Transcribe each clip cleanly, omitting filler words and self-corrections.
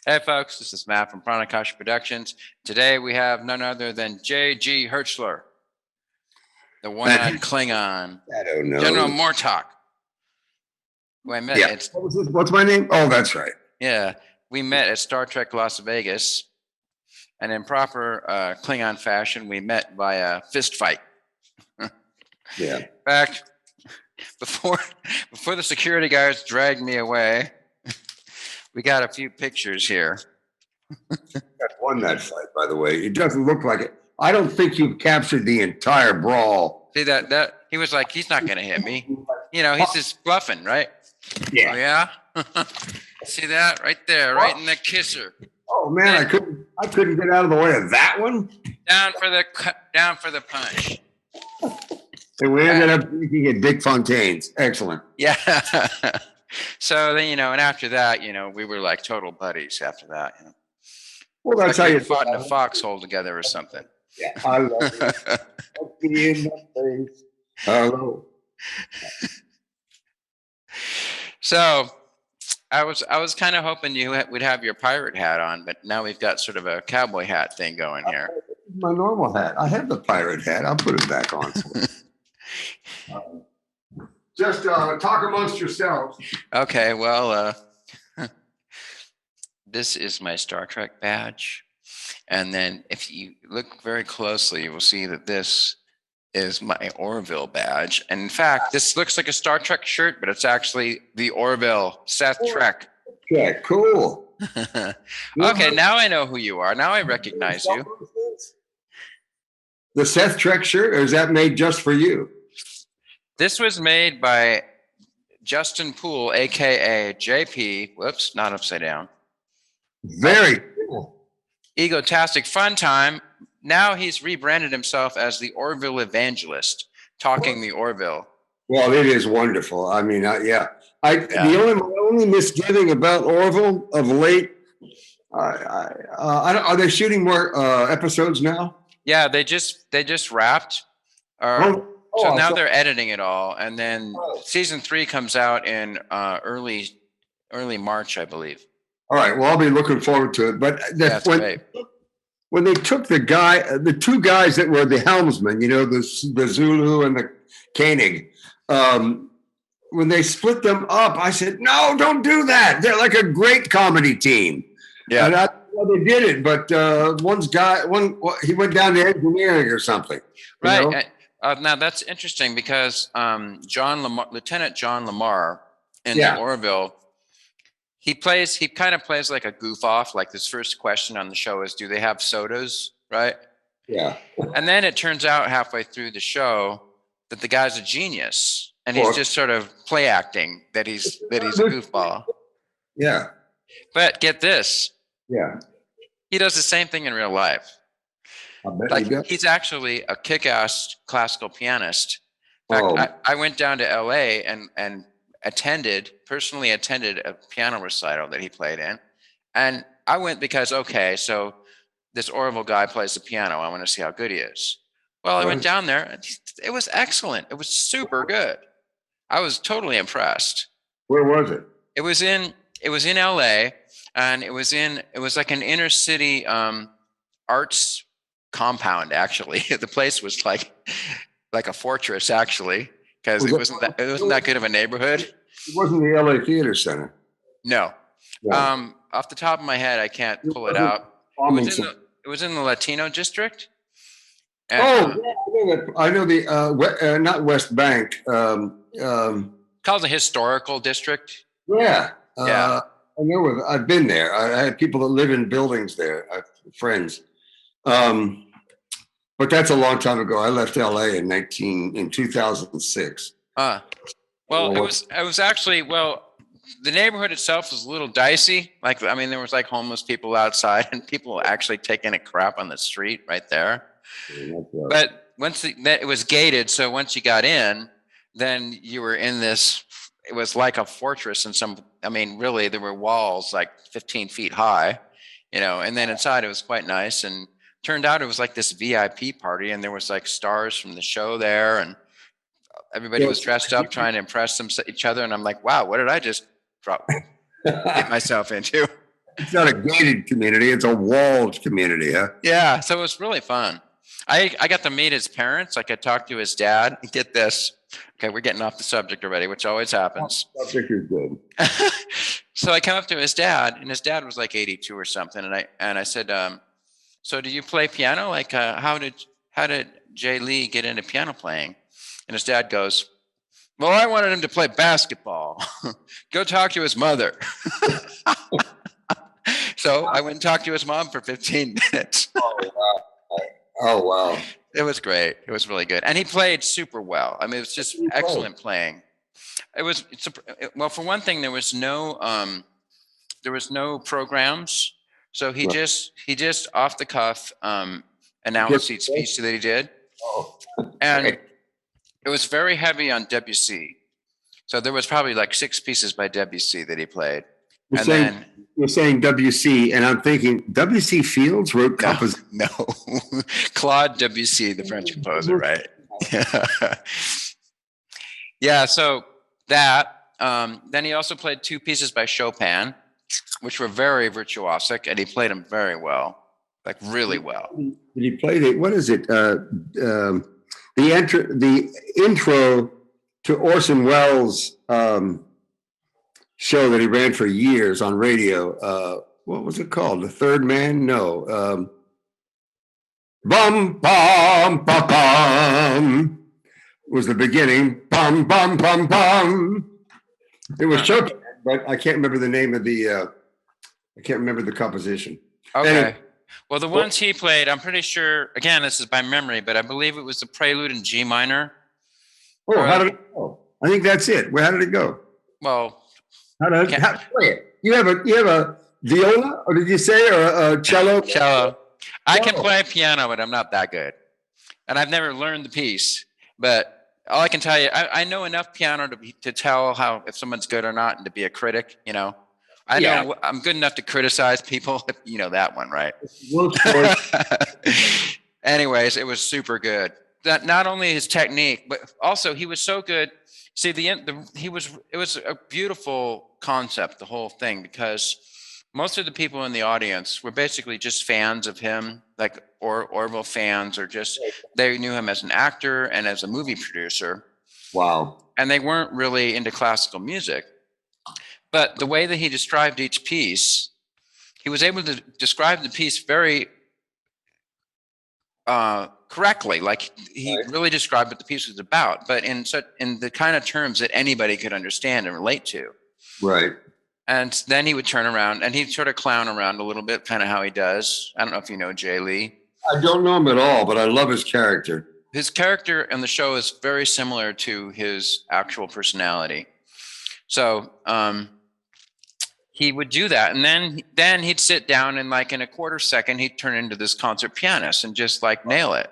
Hey folks, this is Matt from Pranakasha Productions. Today we have none other than J.G. Hertzler, the one-eyed Klingon, I don't know. General Martok, who I met at... What's my name? Oh, that's right. Yeah, we met at Star Trek Las Vegas, and in proper Klingon fashion, we met via fist fight. Yeah. In fact, before the security guards dragged me away, we got a few pictures here. I won that fight, by the way. It doesn't look like it. I don't think you've captured the entire brawl. See that he was like, he's not going to hit me. You know, he's just bluffing, right? Yeah. Oh, yeah. See that right there, right in the kisser. Oh man, I couldn't get out of the way of that one. Down for the punch. And we ended up drinking at Dick Fontaine's. Excellent. Yeah. So then, and after that, we were like total buddies after that. Well, that's like how you fought in a foxhole together or something. Yeah, I love it. Hello. So I was kind of hoping you would have your pirate hat on, but now we've got sort of a cowboy hat thing going here. My normal hat. I have the pirate hat. I'll put it back on. Just talk amongst yourselves. Okay, well, this is my Star Trek badge. And then if you look very closely, you will see that this is my Orville badge. And in fact, this looks like a Star Trek shirt, but it's actually the Orville Seth Trek. Yeah, cool. Okay, now I know who you are. Now I recognize you. The Seth Trek shirt, or is that made just for you? This was made by Justin Poole, a.k.a. JP. Whoops, not upside down. Very cool. Egotastic Fun Time. Now he's rebranded himself as the Orville Evangelist, talking the Orville. Well, it is wonderful. I mean, yeah. The only misgiving about Orville of late, are they shooting more episodes now? Yeah, they just wrapped. So now they're editing it all, and then season 3 comes out in early March, I believe. All right. Well, I'll be looking forward to it. But when they took the two guys that were the helmsmen, the Zulu and the Koenig, when they split them up, I said, no, don't do that. They're like a great comedy team. Yeah. And they did it, but he went down to engineering or something. Right. Now that's interesting because Lieutenant John Lamar in the Orville, he kind of plays like a goof off. Like this first question on the show is, do they have sodas? Right. Yeah. And then it turns out halfway through the show that the guy's a genius and he's just sort of play acting that he's a goofball. Yeah. But get this. Yeah. He does the same thing in real life. He's actually a kick-ass classical pianist. In fact, I went down to LA and personally attended a piano recital that he played in. And I went because, so this Orville guy plays the piano. I want to see how good he is. Well, I went down there and it was excellent. It was super good. I was totally impressed. Where was it? It was in LA, and it was like an inner city arts compound. Actually, the place was like a fortress, actually, because it wasn't that good of a neighborhood. It wasn't the LA Theater Center. No. Off the top of my head, I can't pull it out. It was in the Latino district. And, I know the not West Bank. Called the historical district. Yeah. Yeah. I know. I've been there. I had people that live in buildings there. Friends. But that's a long time ago. I left LA in 2006. Well, it was actually, the neighborhood itself was a little dicey. There was like homeless people outside and people actually taking a crap on the street right there. Yeah, right. But once it was gated, so once you got in, then you were in this. It was like a fortress, and really there were walls like 15 feet high, and then inside it was quite nice. And turned out it was like this VIP party, and there was like stars from the show there, and everybody was dressed up trying to impress each other. And I'm like, wow, what did I just get myself into? It's not a gated community; it's a walled community. Huh? Yeah, so it was really fun. I got to meet his parents. Like I talked to his dad. Get this. Okay, we're getting off the subject already, which always happens. Subject is good. So I come up to his dad, and his dad was like 82 or something, and I said, "So do you play piano? Like, how did Jay Lee get into piano playing?" And his dad goes, "Well, I wanted him to play basketball. Go talk to his mother." So I went and talked to his mom for 15 minutes. Oh, wow. It was great. It was really good. And he played super well. I mean, it was just excellent playing. Well, for one thing, there was no programs. So he just off the cuff announced each piece that he did. Oh, and it was very heavy on Debussy. So there was probably like 6 pieces by Debussy that he played. You're saying WC, and I'm thinking W.C. Fields wrote composition. No, Claude Debussy, the French composer, right? Yeah. So that. Then he also played 2 pieces by Chopin, which were very virtuosic, and he played them very well, like really well. Did he play it? What is it? The intro to Orson Welles' show that he ran for years on radio. What was it called? The Third Man? No. Bum, bum, bum, bum was the beginning. Bum, bum, bum, bum. It was Chopin, but I can't remember the name of I can't remember the composition. Okay. Anyway, well, the ones he played, I'm pretty sure, again, this is by memory, but I believe it was the Prelude in G minor. Oh, how did it go? I think that's it. How did it go? Well, how play it? You have a viola, or did you say, or a cello? Cello. I can play piano, but I'm not that good, and I've never learned the piece. But all I can tell you, I know enough piano to tell if someone's good or not, and to be a critic. You know, I know I'm good enough to criticize people. You know that one, right? Anyways, it was super good. That not only his technique, but also he was so good. See, it was a beautiful concept, the whole thing, because most of the people in the audience were basically just fans of him, like Orville fans, or just they knew him as an actor and as a movie producer. Wow. And they weren't really into classical music. But the way that he described each piece, he was able to describe the piece very correctly. Like he really described what the piece was about, but in the kind of terms that anybody could understand and relate to. Right. And then he would turn around and he'd sort of clown around a little bit, kind of how he does. I don't know if you know Jay Lee. I don't know him at all, but I love his character. His character in the show is very similar to his actual personality. So he would do that. And then he'd sit down and like in a quarter second, he'd turn into this concert pianist and just like nail it.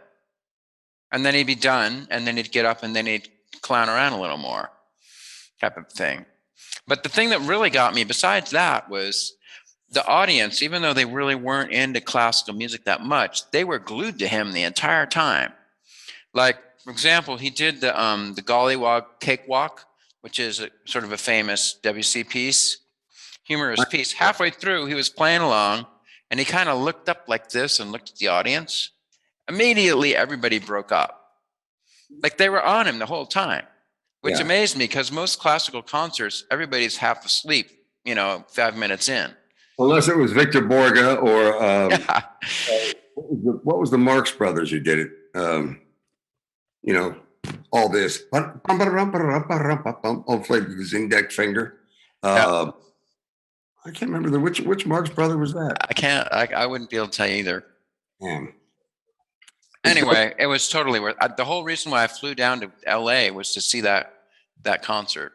And then he'd be done. And then he'd get up and then he'd clown around a little more type of thing. But the thing that really got me besides that was the audience, even though they really weren't into classical music that much, they were glued to him the entire time. Like, for example, he did the Gollywog Cakewalk, which is sort of a famous Debussy piece, humorous piece. Halfway through, he was playing along, and he kind of looked up like this and looked at the audience. Immediately, everybody broke up. Like they were on him the whole time. Which amazed me because most classical concerts, everybody's half asleep, 5 minutes in. Unless it was Victor Borge or what was the Marx Brothers who did it? All this. All played with his index finger. I can't remember which Marx brother was that. I wouldn't be able to tell you either. Anyway, it was totally worth it. The whole reason why I flew down to LA was to see that concert.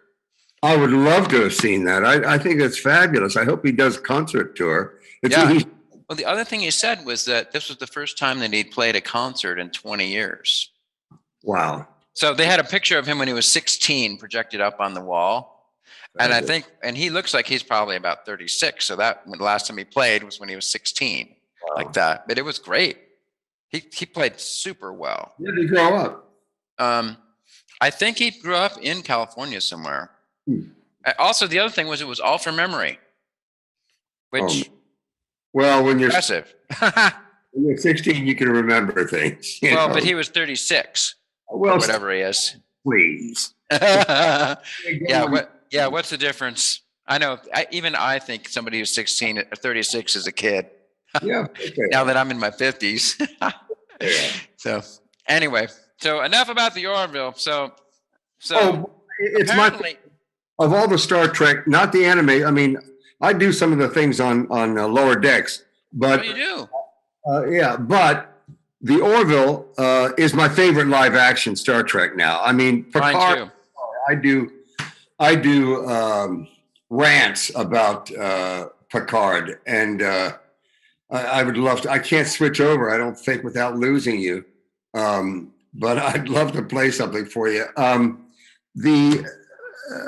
I would love to have seen that. I think it's fabulous. I hope he does a concert tour. Well, the other thing he said was that this was the first time that he'd played a concert in 20 years. Wow. So they had a picture of him when he was 16 projected up on the wall. And he looks like he's probably about 36. So the last time he played was when he was 16, like that. But it was great. He played super well. Where did he grow up? I think he grew up in California somewhere. Also, the other thing was it was all from memory, which Well, when you're impressive. When you're 16, you can remember things. Well, but he was 36. Well, or whatever he is. Please. Yeah. What's the difference? I know. Even I think somebody who's 16 or 36 is a kid. Yeah. Okay. Now that I'm in my 50s. Yeah. So anyway, so enough about the Orville. So it's apparently, of all the Star Trek, not the anime. I mean, I do some of the things on Lower Decks, but what do you do? But the Orville is my favorite live action Star Trek now. I mean, Picard. I do rants about Picard, and I would love to. I can't switch over, I don't think, without losing you. But I'd love to play something for you.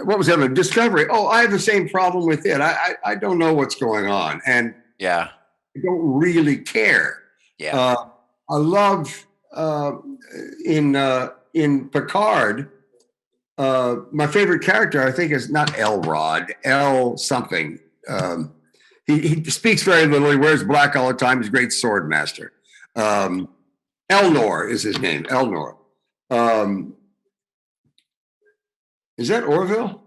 What was the other? Discovery. Oh, I have the same problem with it. I don't know what's going on, and I don't really care. I love in Picard. My favorite character, I think, is not Elrod. L something. He speaks very little. He wears black all the time. He's a great sword master. Elnor is his name. Elnor. Is that Orville?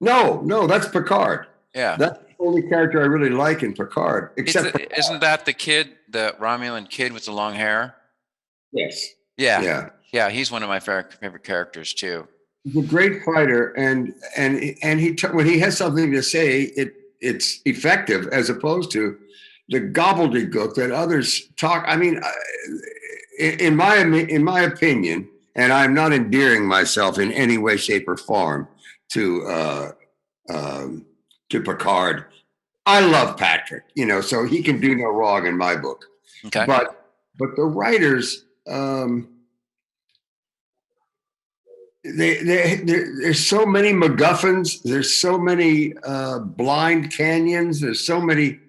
No, that's Picard. Yeah. That's the only character I really like in Picard. Isn't that the kid, the Romulan kid with the long hair? Yes. Yeah. He's one of my favorite characters too. He's a great fighter, and he when he has something to say, it's effective, as opposed to the gobbledygook that others talk. I mean, in my opinion, and I'm not endearing myself in any way, shape, or form to Picard. I love Patrick, so he can do no wrong in my book. Okay. But the writers, there's so many MacGuffins. There's so many blind canyons. There's so many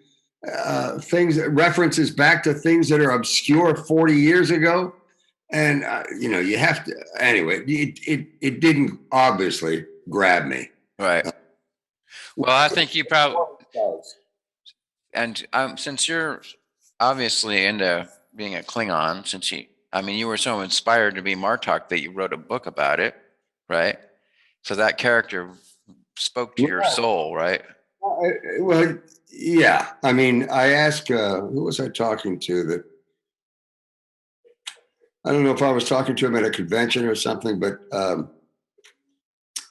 things that references back to things that are obscure 40 years ago. And, you have to, anyway, it didn't obviously grab me. Right. Well, I think you probably, and since you're obviously into being a Klingon, you were so inspired to be Martok that you wrote a book about it, right? So that character spoke to your soul, right? Well, yeah. I mean, I asked, who was I talking to that? I don't know if I was talking to him at a convention or something, but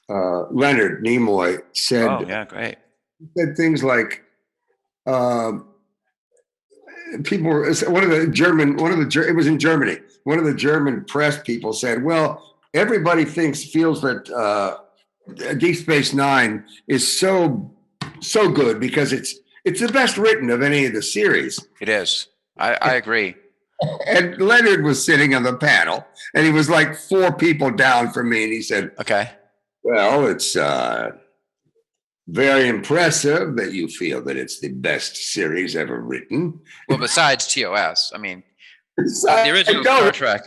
Leonard Nimoy said, "Oh yeah, great." Said things like, people were it was in Germany. One of the German press people said, "Well, everybody feels that Deep Space Nine is so good because it's the best written of any of the series." It is. I agree. And Leonard was sitting on the panel, and he was like 4 people down from me, and he said, "Okay, well, it's very impressive that you feel that it's the best series ever written." Well, besides TOS, the original Star Trek.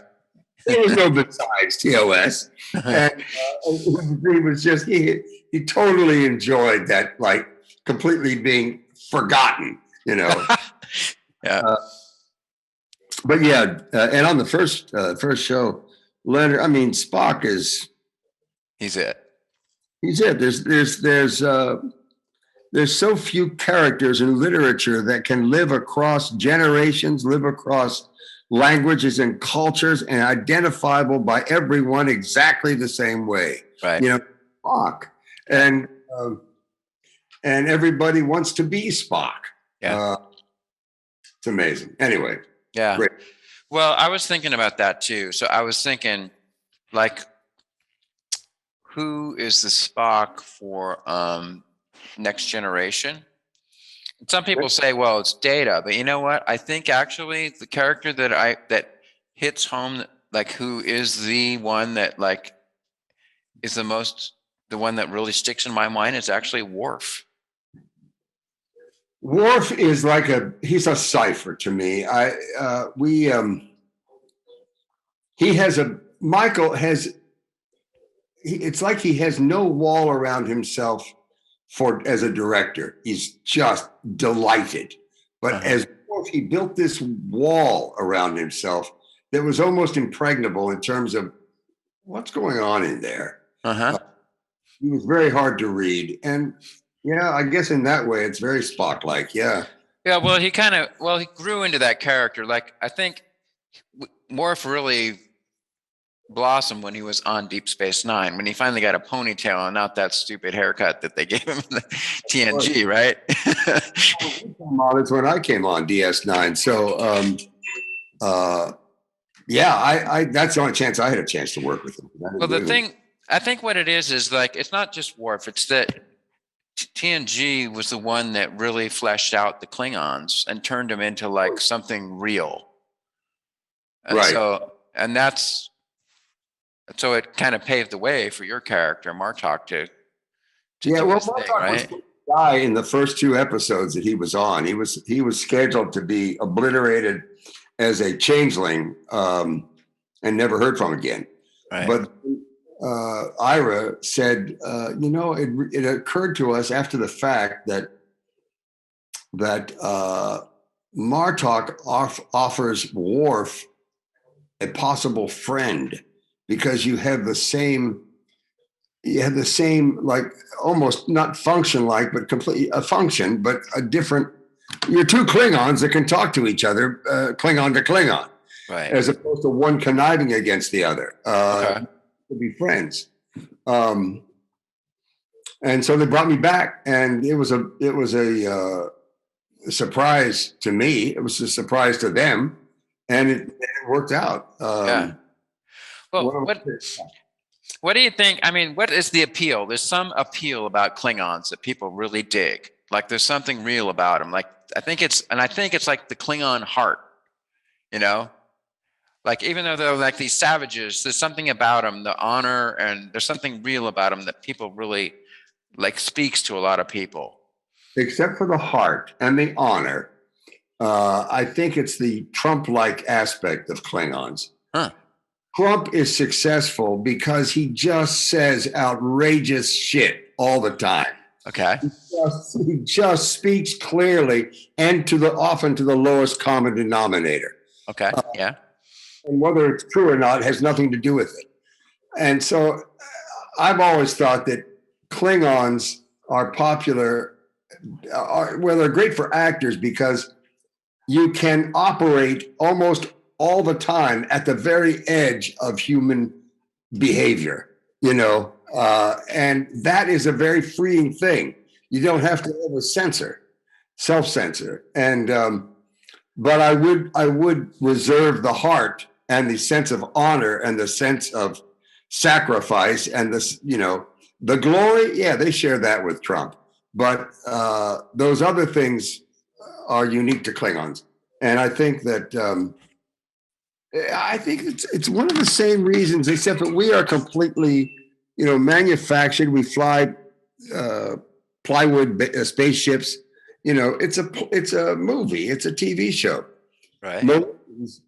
There was no besides TOS. And he was just, he totally enjoyed that, like, completely being forgotten, Yeah. But yeah, and on the first show, Leonard, Spock is... He's it. He's it. There's so few characters in literature that can live across generations, live across languages and cultures, and identifiable by everyone exactly the same way. Right. Spock, and everybody wants to be Spock. Yeah. It's amazing. Anyway. Yeah. Great. Well, I was thinking about that too. So I was thinking, like, who is the Spock for Next Generation? Some people say, well, it's Data, but you know what? I think actually the character that hits home, like, who is the one that, like, is the one that really sticks in my mind, is actually Worf. Worf is he's a cipher to me. It's like he has no wall around himself as a director. He's just delighted. But as he built this wall around himself that was almost impregnable in terms of what's going on in there. He was very hard to read. And yeah, I guess in that way, it's very Spock-like. Yeah. Yeah. Well, he grew into that character. Like, I think Worf really blossomed when he was on Deep Space Nine, when he finally got a ponytail and not that stupid haircut that they gave him in the TNG, right? That's when I came on DS9. So, yeah, that's the only chance I had a chance to work with him. Well, I think what it is like, it's not just Worf, it's that TNG was the one that really fleshed out the Klingons and turned them into like something real. And right. So it kind of paved the way for your character, Martok, to yeah, well, Martok was the guy in the first 2 episodes that he was on. He was scheduled to be obliterated as a changeling and never heard from again. Right. But Ira said, it occurred to us after the fact that Martok offers Worf a possible friend because you have the same, like almost not function like, but completely a function, but a different. You're 2 Klingons that can talk to each other, Klingon to Klingon, right? As opposed to one conniving against the other. To be friends, and so they brought me back, and it was a surprise to me. It was a surprise to them, and it worked out. Yeah. Well, what do you think? I mean, what is the appeal? There's some appeal about Klingons that people really dig. Like, there's something real about them. Like, I think it's like the Klingon heart, Like, even though they're like these savages, there's something about them, the honor, and there's something real about them that people really like, speaks to a lot of people. Except for the heart and the honor, I think it's the Trump-like aspect of Klingons. Trump is successful because he just says outrageous shit all the time. Okay. He just speaks clearly and often to the lowest common denominator. Okay. Yeah. And whether it's true or not has nothing to do with it. And so I've always thought that Klingons are popular, they're great for actors because you can operate almost all the time at the very edge of human behavior, and that is a very freeing thing. You don't have to ever self-censor. And, but I would reserve the heart and the sense of honor and the sense of sacrifice and this, the glory. Yeah, they share that with Trump, but those other things are unique to Klingons. And I think that, it's one of the same reasons, except that we are completely, manufactured. We fly plywood spaceships. It's a movie. It's a TV show. Right. Marines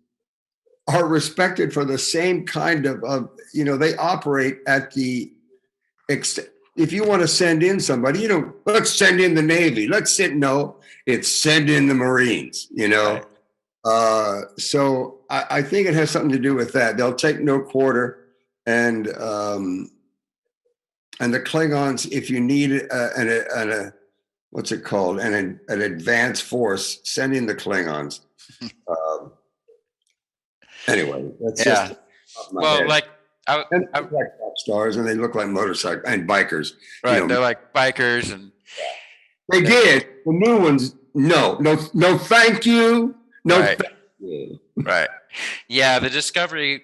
are respected for the same kind of they operate at the extent. If you want to send in somebody, let's send in the Navy. It's send in the Marines. Right. So I think it has something to do with that. They'll take no quarter, and the Klingons, if you need what's it called, an advanced force, send in the Klingons. Anyway, that's just well, like I like pop stars, and they look like motorcycle and bikers. Right, they're like bikers, and they did the new ones. No, thank you. No. Right. Right. Yeah, the Discovery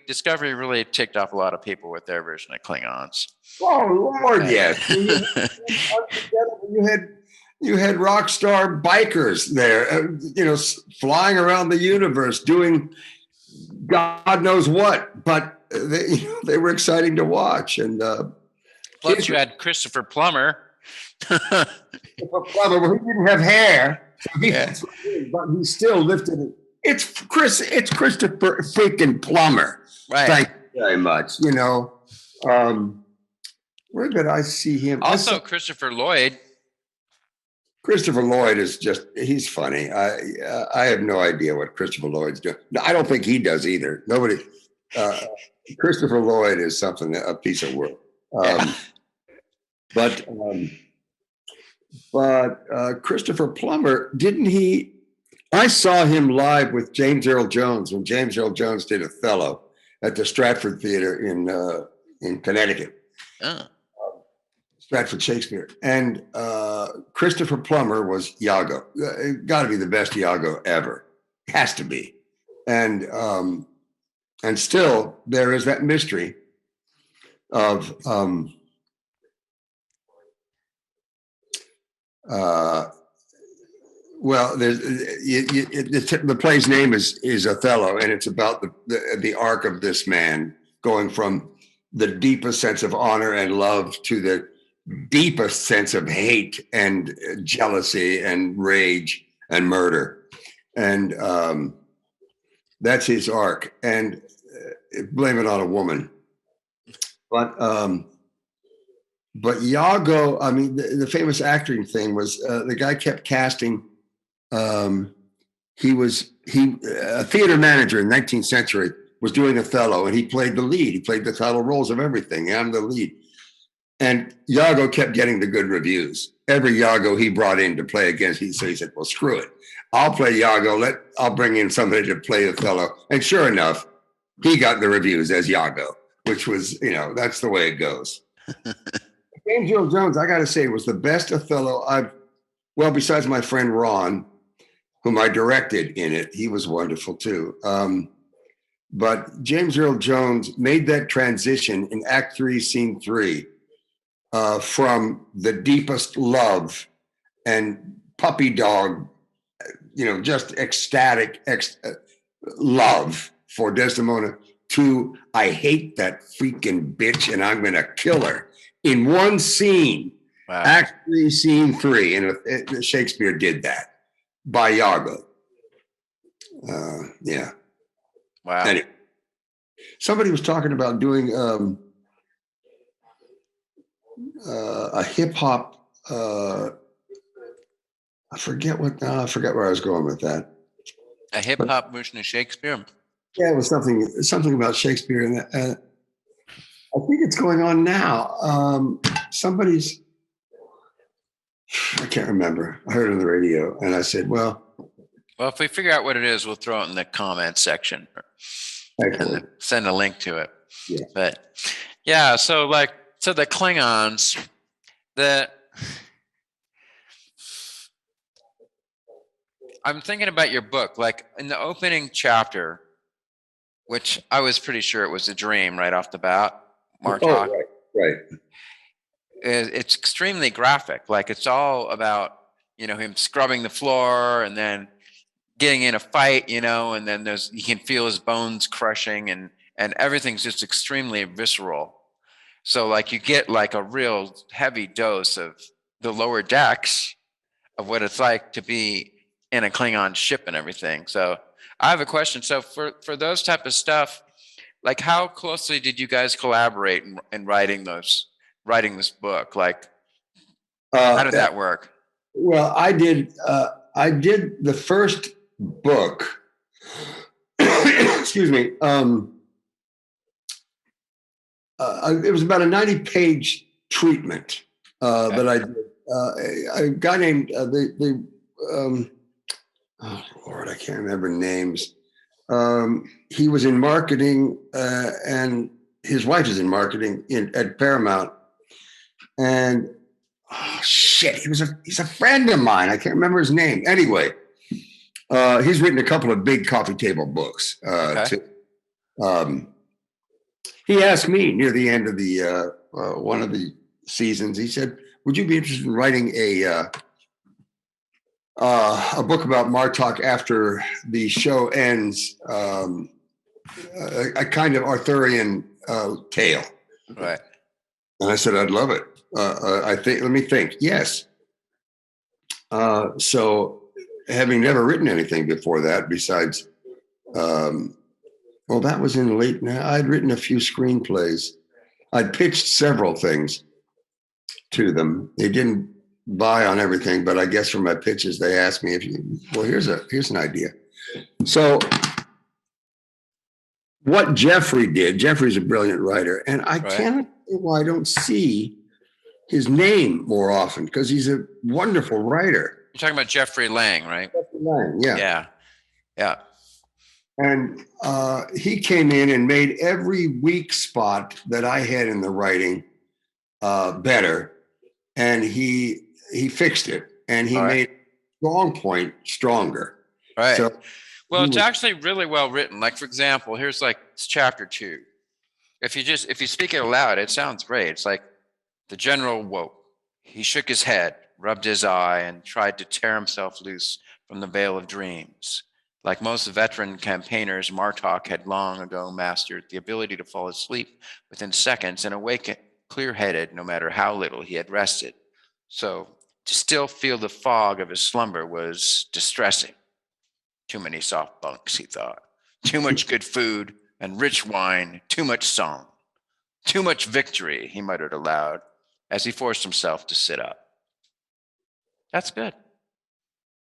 really ticked off a lot of people with their version of Klingons. Oh Lord, yes. You had rock star bikers there, flying around the universe doing God knows what, but they were exciting to watch. And plus, you had Christopher Plummer. Plummer, he didn't have hair, but he still lifted it. It's Christopher freaking Plummer. Right. Thank you very much. Where did I see him? Also, Christopher Lloyd. Christopher Lloyd is he's funny. I have no idea what Christopher Lloyd's doing. No, I don't think he does either. Nobody, Christopher Lloyd is a piece of work. But Christopher Plummer, didn't he? I saw him live with James Earl Jones when James Earl Jones did Othello at the Stratford Theater in Connecticut. Oh. Stratford Shakespeare. And Christopher Plummer was Iago. Got to be the best Iago ever. Has to be. And still there is that mystery of well, the play's name is Othello, and it's about the arc of this man going from the deepest sense of honor and love to the deepest sense of hate and jealousy and rage and murder. And that's his arc. And blame it on a woman. But Iago, I mean, the famous acting thing was the guy kept casting. He was a theater manager in the 19th century, was doing Othello, and he played the lead. He played the title roles of everything. I'm the lead. And Iago kept getting the good reviews. Every Iago he brought in to play against, so he said, well, screw it. I'll play Iago. I'll bring in somebody to play Othello. And sure enough, he got the reviews as Iago, which was, that's the way it goes. James Earl Jones, I got to say, was the best Othello besides my friend Ron, whom I directed in it. He was wonderful too. But James Earl Jones made that transition in Act 3, Scene 3, from the deepest love and puppy dog, just ecstatic love for Desdemona to, I hate that freaking bitch and I'm going to kill her in one scene. Wow. Act 3, Scene 3. And Shakespeare did that by Iago. Yeah. Wow. Anyway, somebody was talking about doing a hip hop. I forget where I was going with that. A hip hop version of Shakespeare. Yeah, it was something about Shakespeare, and I think it's going on now. I can't remember. I heard it on the radio, and I said, well, if we figure out what it is, we'll throw it in the comments section and send a link to it. Yeah. But yeah, so the Klingons, I'm thinking about your book, like in the opening chapter, which I was pretty sure it was a dream right off the bat. Martok. Oh, right. It's extremely graphic. Like it's all about, him scrubbing the floor and then getting in a fight, and then you can feel his bones crushing and everything's just extremely visceral. So like you get like a real heavy dose of the lower decks of what it's like to be in a Klingon ship and everything. So I have a question. So for those type of stuff, like how closely did you guys collaborate in writing this book? Like how did that work? Well, I did the first book. Excuse me. It was about a 90-page treatment that I did. A guy named oh Lord, I can't remember names. He was in marketing, and his wife is in marketing at Paramount. And he's a friend of mine. I can't remember his name. Anyway, he's written a couple of big coffee table books. Too. He asked me near the end of the one of the seasons. He said, "Would you be interested in writing a book about Martok after the show ends, a kind of Arthurian tale?" Right. And I said, "I'd love it." Let me think. Yes. So, having never written anything before that, besides, that was in late. I'd written a few screenplays. I'd pitched several things to them. They didn't by on everything, but I guess for my pitches, they asked me here's an idea. So what Jeffrey's a brilliant writer, and I cannot see why I don't see his name more often, because he's a wonderful writer. You're talking about Jeffrey Lang, right? Jeffrey Lang, yeah. Yeah. And he came in and made every weak spot that I had in the writing better, and he fixed it, and he made strong point stronger. Right. So, well, it's actually really well written. Like, for example, here's it's chapter 2. If you speak it aloud, it sounds great. It's like, the general woke. He shook his head, rubbed his eye, and tried to tear himself loose from the veil of dreams. Like most veteran campaigners, Martok had long ago mastered the ability to fall asleep within seconds and awake clear-headed no matter how little he had rested. So to still feel the fog of his slumber was distressing. Too many soft bunks, he thought. Too much good food and rich wine, too much song. Too much victory, he muttered aloud as he forced himself to sit up. That's good.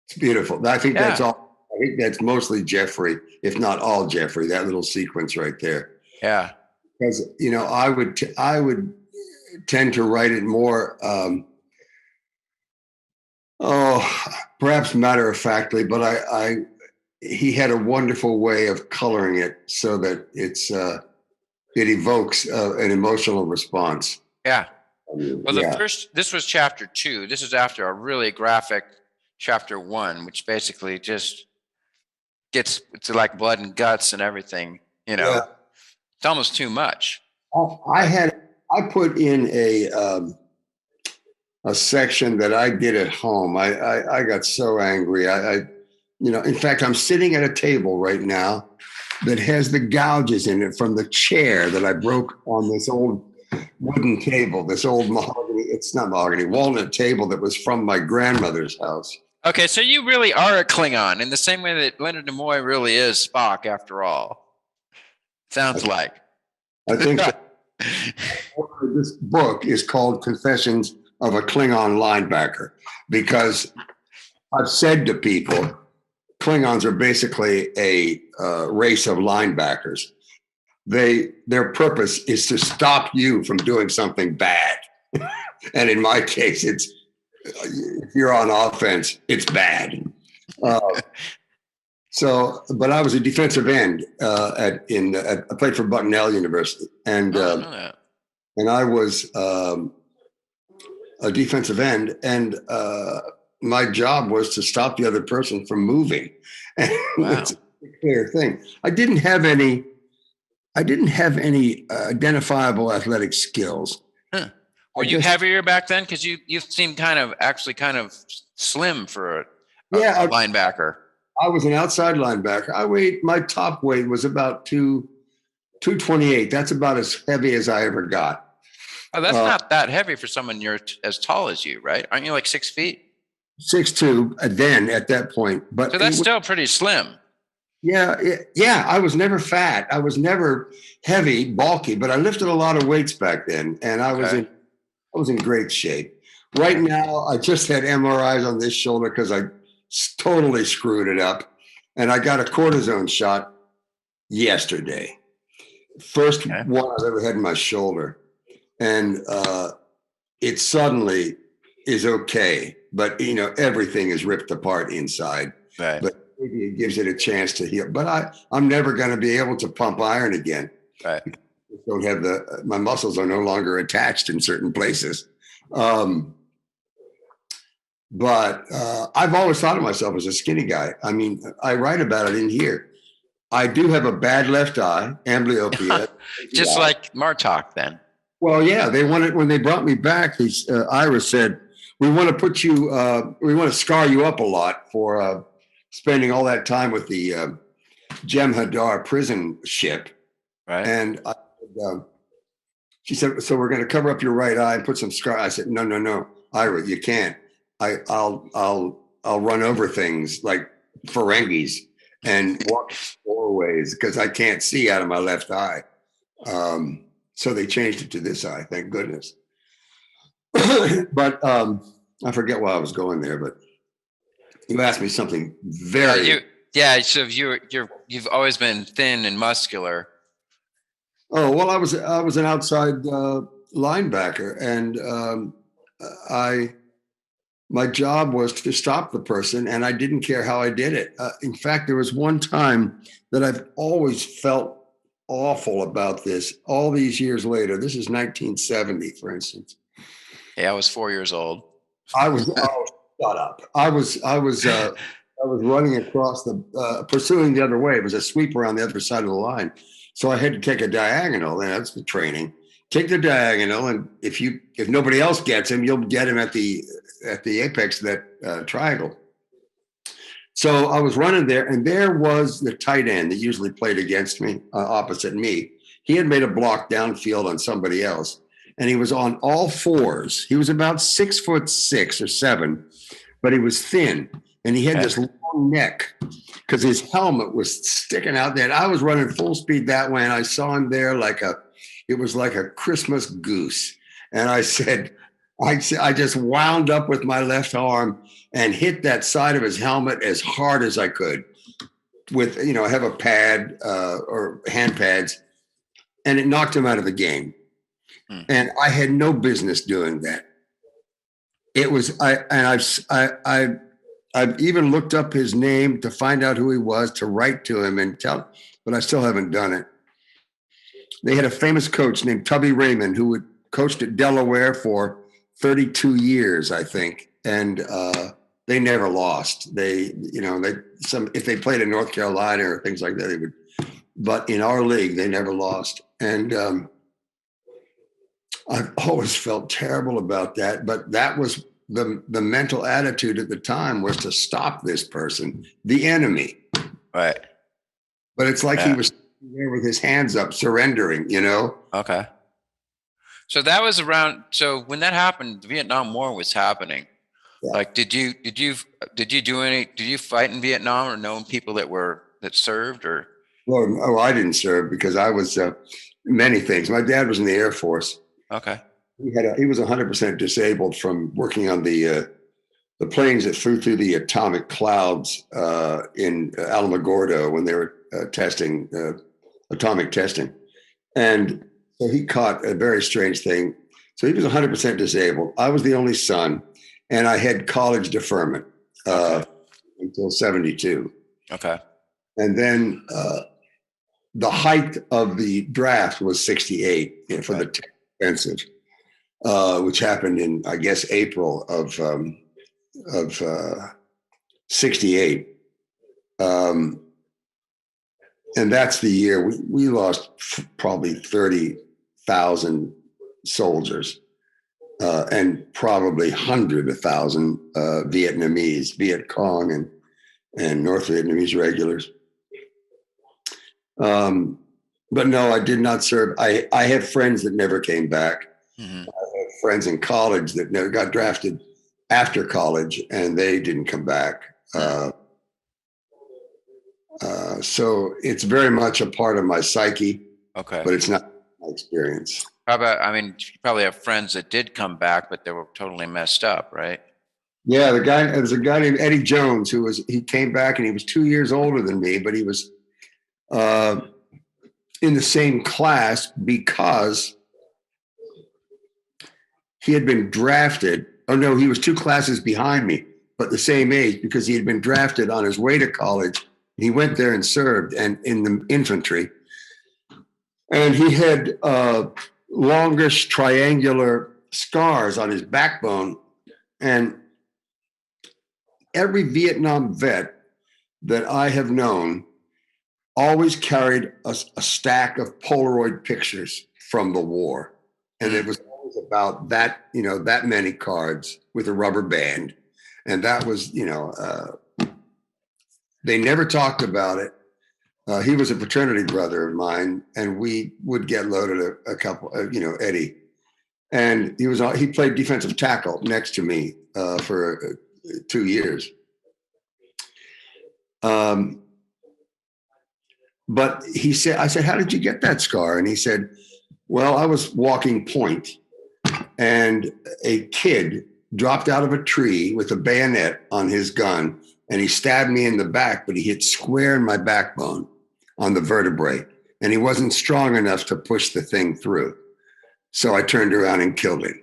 It's beautiful. I think that's all. I think that's mostly Jeffrey, if not all Jeffrey, that little sequence right there. Yeah. Because, I would tend to write it more, perhaps matter-of-factly, but he had a wonderful way of coloring it so that it evokes an emotional response. Yeah. Well, this was chapter 2. This is after a really graphic chapter 1, which basically just gets to like blood and guts and everything. It's almost too much. I put in a section that I did at home. I got so angry. In fact, I'm sitting at a table right now that has the gouges in it from the chair that I broke on this old wooden table, this old mahogany, it's not mahogany, walnut table that was from my grandmother's house. Okay, so you really are a Klingon in the same way that Leonard Nimoy really is Spock, after all. Sounds like. I think this book is called Confessions of a Klingon Linebacker, because I've said to people, Klingons are basically a race of linebackers. Their purpose is to stop you from doing something bad. And in my case, it's if you're on offense, it's bad. But I was a defensive end I played for Bucknell University, and I was a defensive end, and my job was to stop the other person from moving. And it's a clear thing. I didn't have any identifiable athletic skills. Huh. Were you heavier back then? Because you seemed kind of slim for a linebacker. I was an outside linebacker. My top weight was about 228. That's about as heavy as I ever got. Oh, that's not that heavy for someone you're as tall as you, right? Aren't you like 6 feet? 6'2" then at that point. But so that's still pretty slim. Yeah. I was never fat. I was never heavy, bulky, but I lifted a lot of weights back then, and I was in great shape. Right now, I just had MRIs on this shoulder because I totally screwed it up, and I got a cortisone shot yesterday. First one I've ever had in my shoulder, and it suddenly is okay, but everything is ripped apart inside. Right. But maybe it gives it a chance to heal. But I'm never going to be able to pump iron again. Right. Don't have my muscles are no longer attached in certain places. But I've always thought of myself as a skinny guy. I mean, I write about it in here. I do have a bad left eye, amblyopia. Just like Martok then. Well, yeah, they wanted, when they brought me back, Iris said, we want to put you, we want to scar you up a lot for spending all that time with the Jem'Hadar prison ship. Right. And she said, so we're going to cover up your right eye and put some scar. I said, no, Ira, you can't. I'll run over things like Ferengis and walk doorways because I can't see out of my left eye. So they changed it to this eye, thank goodness. But I forget why I was going there, but you asked me something very. So you've always been thin and muscular. Oh, well, I was an outside linebacker, and my job was to stop the person, and I didn't care how I did it. In fact, there was one time that I've always felt awful about this. All these years later, this is 1970, for instance. Yeah, I was 4 years old. I was shut up. I was running across pursuing the other way. It was a sweeper on the other side of the line. So I had to take a diagonal, and that's the training. Take the diagonal, and if nobody else gets him, you'll get him at the apex of that triangle. So I was running there, and there was the tight end that usually played against me, opposite me. He had made a block downfield on somebody else, and he was on all fours. He was about 6'6" or 7, but he was thin, and he had this long neck because his helmet was sticking out there. And I was running full speed that way, and I saw him there it was like a Christmas goose. And I said, I just wound up with my left arm and hit that side of his helmet as hard as I could with, I have a pad or hand pads, and it knocked him out of the game. And I had no business doing that. It was, I've even looked up his name to find out who he was, to write to him and tell, but I still haven't done it. They had a famous coach named Tubby Raymond who had coached at Delaware for 32 years, I think. And they never lost. If they played in North Carolina or things like that, they would, but in our league, they never lost. And I've always felt terrible about that, but that was the mental attitude at the time, was to stop this person, the enemy. Right. But it's like he was there with his hands up, surrendering, Okay. So that was around. So when that happened, the Vietnam War was happening. Yeah. Like, did you fight in Vietnam, or know people that served, or? Well, I didn't serve because I was many things. My dad was in the Air Force. Okay. He was 100% disabled from working on the planes that flew through the atomic clouds in Alamogordo when they were testing atomic testing, and so he caught a very strange thing. So he was 100% disabled. I was the only son, and I had college deferment until 72. Okay. And then the height of the draft was 68 for the tech offensive, which happened in, I guess, April of 68. And that's the year we lost probably 30,000 soldiers and probably 100,000 Vietnamese, Viet Cong and North Vietnamese regulars. But no, I did not serve. I have friends that never came back. Mm-hmm. I have friends in college that never got drafted after college, and they didn't come back. So it's very much a part of my psyche. Okay. But it's not my experience. How about, you probably have friends that did come back, but they were totally messed up, right? Yeah, there was a guy named Eddie Jones he came back, and he was 2 years older than me, but he was in the same class because he had been drafted. Oh no, he was 2 classes behind me, but the same age, because he had been drafted on his way to college. He went there and served, and in the infantry. And he had longish triangular scars on his backbone. And every Vietnam vet that I have known always carried a stack of Polaroid pictures from the war. And it was always about that, that many cards with a rubber band. And that was, they never talked about it. He was a fraternity brother of mine, and we would get loaded a couple, Eddie. And he played defensive tackle next to me for 2 years. But I said, how did you get that scar? And he said, well, I was walking point, and a kid dropped out of a tree with a bayonet on his gun, and he stabbed me in the back, but he hit square in my backbone on the vertebrae, and he wasn't strong enough to push the thing through. So I turned around and killed him.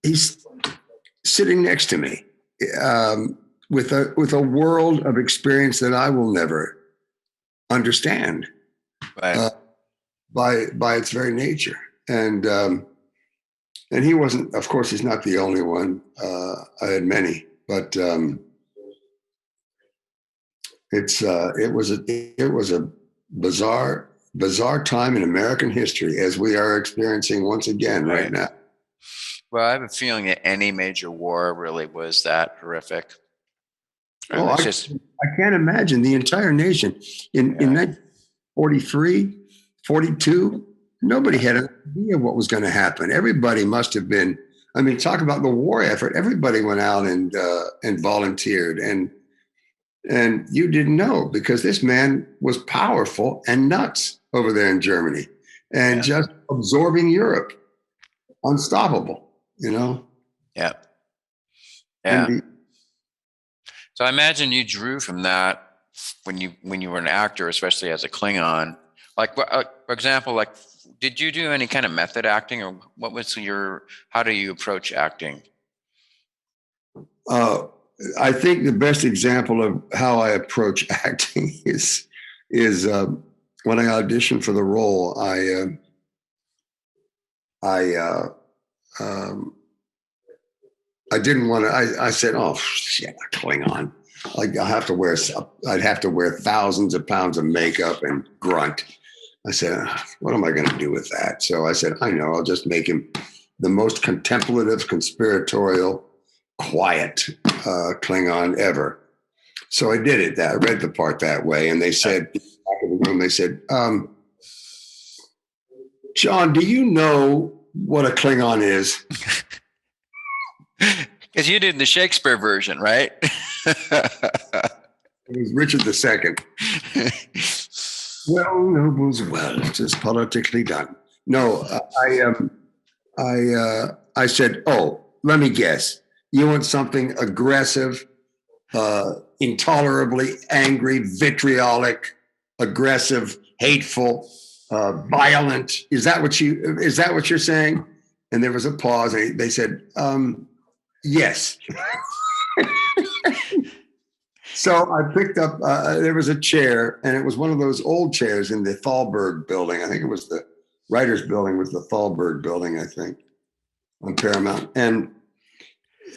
He's sitting next to me with a world of experience that I will never understand by its very nature. And he wasn't, of course, he's not the only one. I had many, but it was a bizarre time in American history, as we are experiencing once again right now. Well, I have a feeling that any major war really was that horrific. I can't imagine the entire nation in 1943, 42. Nobody had an idea what was going to happen. Everybody must have been. I mean, talk about the war effort. Everybody went out and volunteered, and you didn't know, because this man was powerful and nuts over there in Germany, and just absorbing Europe, unstoppable. Yeah. So I imagine you drew from that when you were an actor, especially as a Klingon. Like, for example, like, did you do any kind of method acting, or what was how do you approach acting? I think the best example of how I approach acting is when I auditioned for the role. I didn't want to. I said, "Oh shit, a Klingon! Like I'd have to wear thousands of pounds of makeup and grunt." I said, "What am I going to do with that?" So I said, "I know. I'll just make him the most contemplative, conspiratorial, quiet Klingon ever." So I did it. I read the part that way, and they said, back in the room, they said, "John, do you know what a Klingon is?" Because you did the Shakespeare version, right? It was Richard II. Well, nobles, well, it is politically done. No, I said, "Oh, let me guess. You want something aggressive, intolerably angry, vitriolic, aggressive, hateful, violent. Is that what you're saying?" And there was a pause, and they said, "Yes." So I picked up, there was a chair, and it was one of those old chairs in the Thalberg building. I think it was the writer's building, was the Thalberg building, I think, on Paramount. And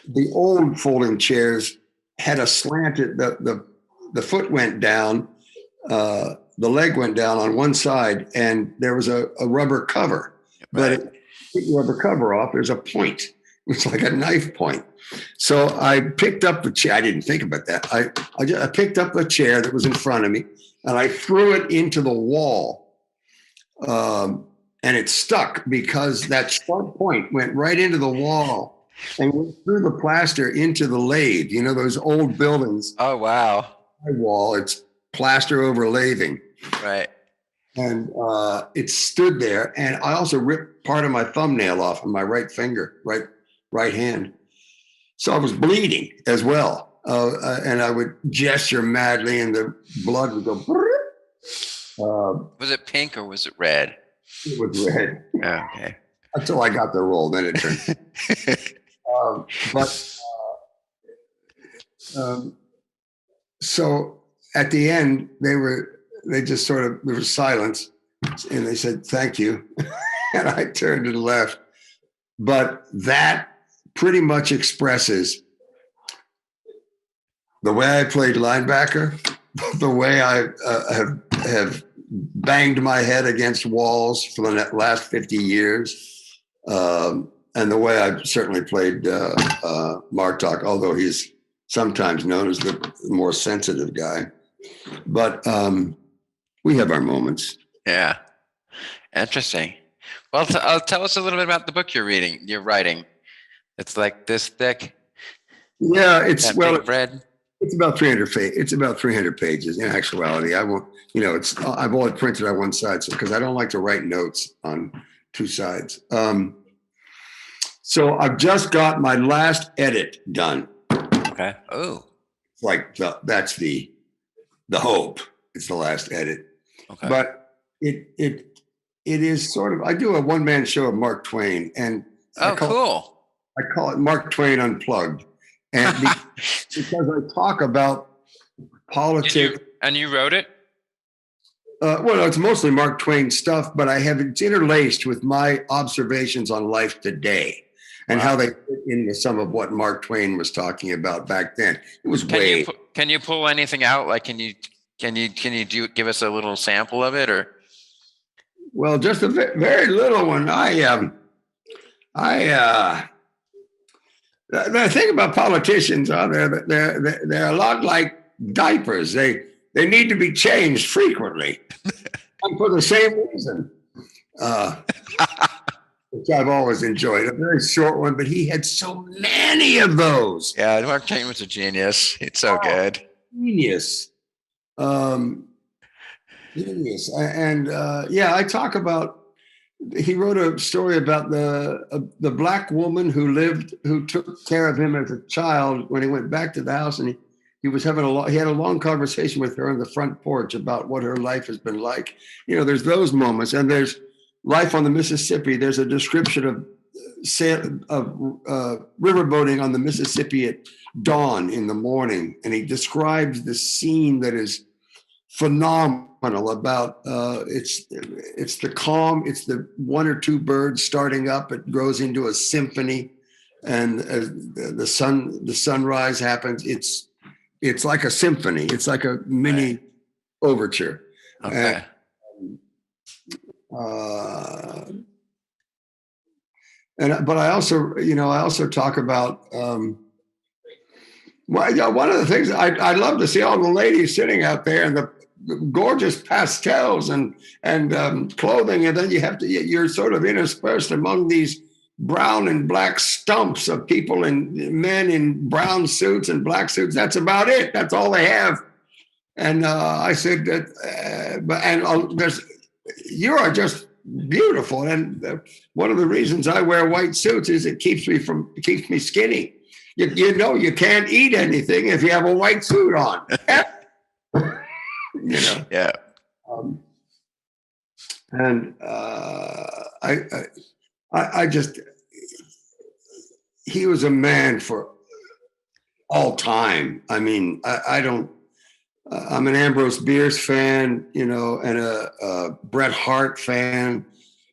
the old folding chairs had a slanted, the foot went down, the leg went down on one side, and there was a rubber cover. But if you take the rubber cover off, there's a point. It's like a knife point. So I picked up the chair. I didn't think about that. I picked up the chair that was in front of me, and I threw it into the wall. And it stuck because that sharp point went right into the wall and went through the plaster into the lathe. You know, those old buildings. Oh, wow. Wall, it's plaster over lathing. Right. And it stood there. And I also ripped part of my thumbnail off of my right finger, right hand. So I was bleeding as well. And I would gesture madly, and the blood would go. Was it pink or was it red? It was red. Okay. Until I got the role, then it turned. So at the end, there was silence, and they said, "Thank you." And I turned and left. But that pretty much expresses the way I played linebacker, the way I have banged my head against walls for the last 50 years, and the way I've certainly played Martok, although he's sometimes known as the more sensitive guy. But we have our moments. Yeah. Interesting. Well, tell us a little bit about the book you're writing. It's like this thick. Yeah, it's red. It's about 300 pages. It's about 300 pages in actuality. I won't, I've only printed on one side, because I don't like to write notes on two sides. So I've just got my last edit done. Okay. Oh. Like that's the hope. It's the last edit. Okay. But it is sort of, I do a one-man show of Mark Twain, and cool. I call it Mark Twain Unplugged. And because I talk about politics. And you wrote it? Well, it's mostly Mark Twain stuff, but it's interlaced with my observations on life today and how they fit into some of what Mark Twain was talking about back then. It was Can you pull anything out? Like, can you give us a little sample of it, or? Well, just a very little one. The thing about politicians they're a lot like diapers. They need to be changed frequently, and for the same reason, which I've always enjoyed. A very short one, but he had so many of those. Yeah, Mark Twain was a genius. It's so good. Genius. Genius. And I talk about, he wrote a story about the black woman who took care of him as a child when he went back to the house, and he was having he had a long conversation with her on the front porch about what her life has been like. There's those moments, and there's life on the Mississippi. There's a description of riverboating on the Mississippi at dawn in the morning, and he describes the scene that is phenomenal about it's the calm, it's the one or two birds starting up, it grows into a symphony, and as the sunrise happens, it's like a symphony, it's like a mini overture. Okay. But I also talk about one of the things I love to see all the ladies sitting out there in the gorgeous pastels and clothing, and then you're sort of interspersed among these brown and black stumps of people and men in brown suits and black suits. That's about it. That's all they have. And I said that, you are just beautiful. And one of the reasons I wear white suits is it keeps me skinny. You can't eat anything if you have a white suit on. Yeah. I just, he was a man for all time. I mean, I'm an Ambrose Bierce fan, and a Bret Hart fan,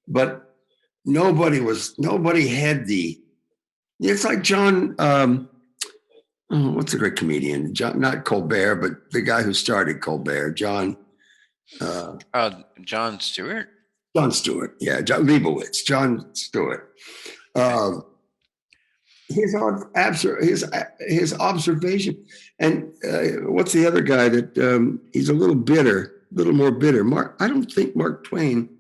but nobody had it's like John, what's a great comedian? John, not Colbert, but the guy who started Colbert, John Stewart? John Stewart, yeah, John Leibowitz, John Stewart. His observation, and what's the other guy that he's a little more bitter. I don't think Mark Twain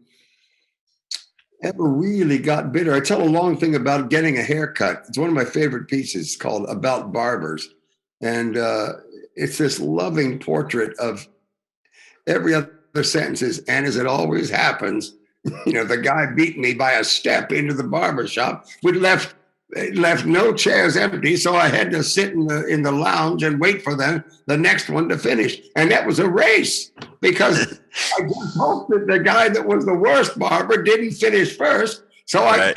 ever really got bitter. I tell a long thing about getting a haircut. It's one of my favorite pieces called About Barbers. And it's this loving portrait of every other sentences. And as it always happens, the guy beat me by a step into the barber shop. It left no chairs empty, so I had to sit in the lounge and wait for the next one to finish. And that was a race, because I just hoped that the guy that was the worst barber didn't finish first. So I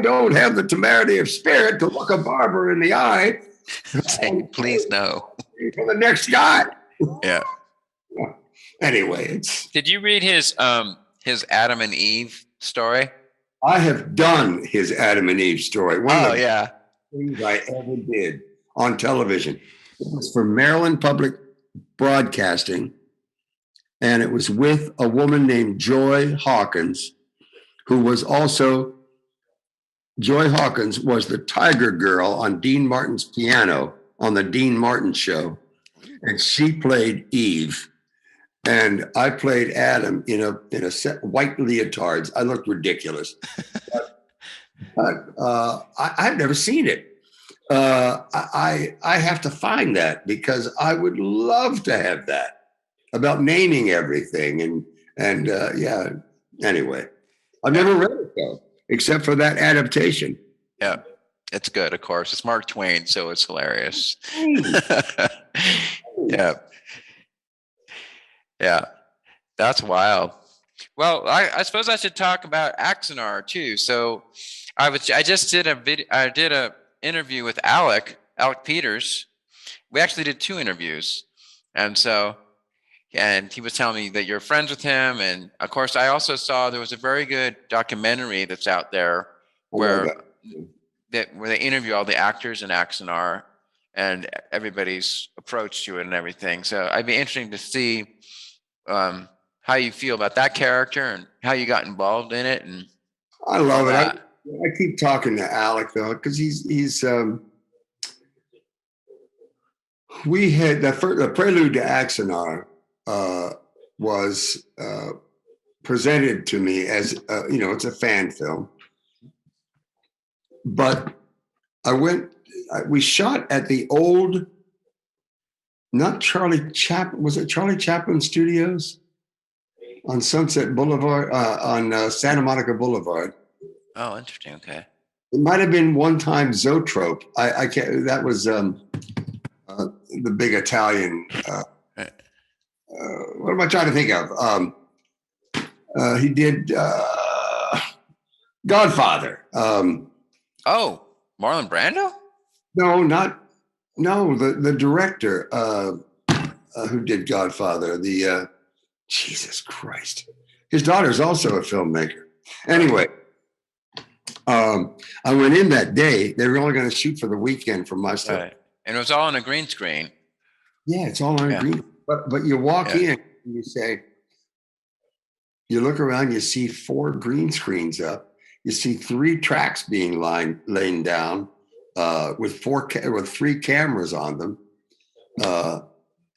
don't have the temerity of spirit to look a barber in the eye. Say, please no. For the next guy. Yeah. Anyway, Did you read his Adam and Eve story? I have done his Adam and Eve story. One of the things I ever did on television. It was for Maryland Public Broadcasting, and it was with a woman named Joy Hawkins, who was also, Joy Hawkins was the Tiger Girl on Dean Martin's piano on the Dean Martin show, and she played Eve. And I played Adam in a set white leotards. I looked ridiculous, but I've never seen it. I have to find that, because I would love to have that, about naming everything and yeah. Anyway, I've never read it though, except for that adaptation. Yeah. It's good, of course. It's Mark Twain, so it's hilarious. Yeah. Yeah. That's wild. Well, I suppose I should talk about Axanar too. So I just did a interview with Alec Peters. We actually did 2 interviews. And he was telling me that you're friends with him. And of course, I also saw there was a very good documentary that's out there where they interview all the actors in Axanar and everybody's approach to it and everything. So I'd be interesting to see how you feel about that character and how you got involved in it. And I love it. I keep talking to Alec though, because he's we had the Prelude to Axanar was presented to me as it's a fan film, but we shot at the old, not Charlie Chaplin, was it Charlie Chaplin Studios on Sunset Boulevard, on Santa Monica Boulevard. Oh, interesting. Okay. It might have been one time Zoetrope. I can't, that was the big Italian, what am I trying to think of? He did Godfather. Oh, Marlon Brando? No, the director who did Godfather, Jesus Christ. His daughter's also a filmmaker. Anyway, I went in that day. They were only going to shoot for the weekend for my stuff. Right. And it was all on a green screen. Yeah, it's all on a green. But you walk in and you say, you look around, you see 4 green screens up. You see 3 tracks being laid down with 3 cameras on them.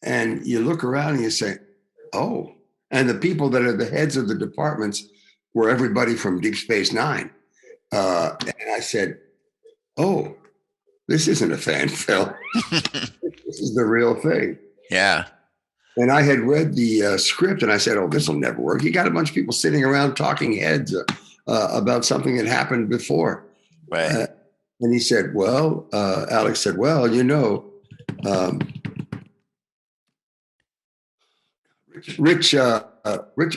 And you look around and you say, oh. And the people that are the heads of the departments were everybody from Deep Space Nine. And I said, oh, this isn't a fan film. This is the real thing. Yeah. And I had read the script and I said, oh, this will never work. You got a bunch of people sitting around talking heads about something that happened before. Right. And he said, well, Alex said, well, Rich,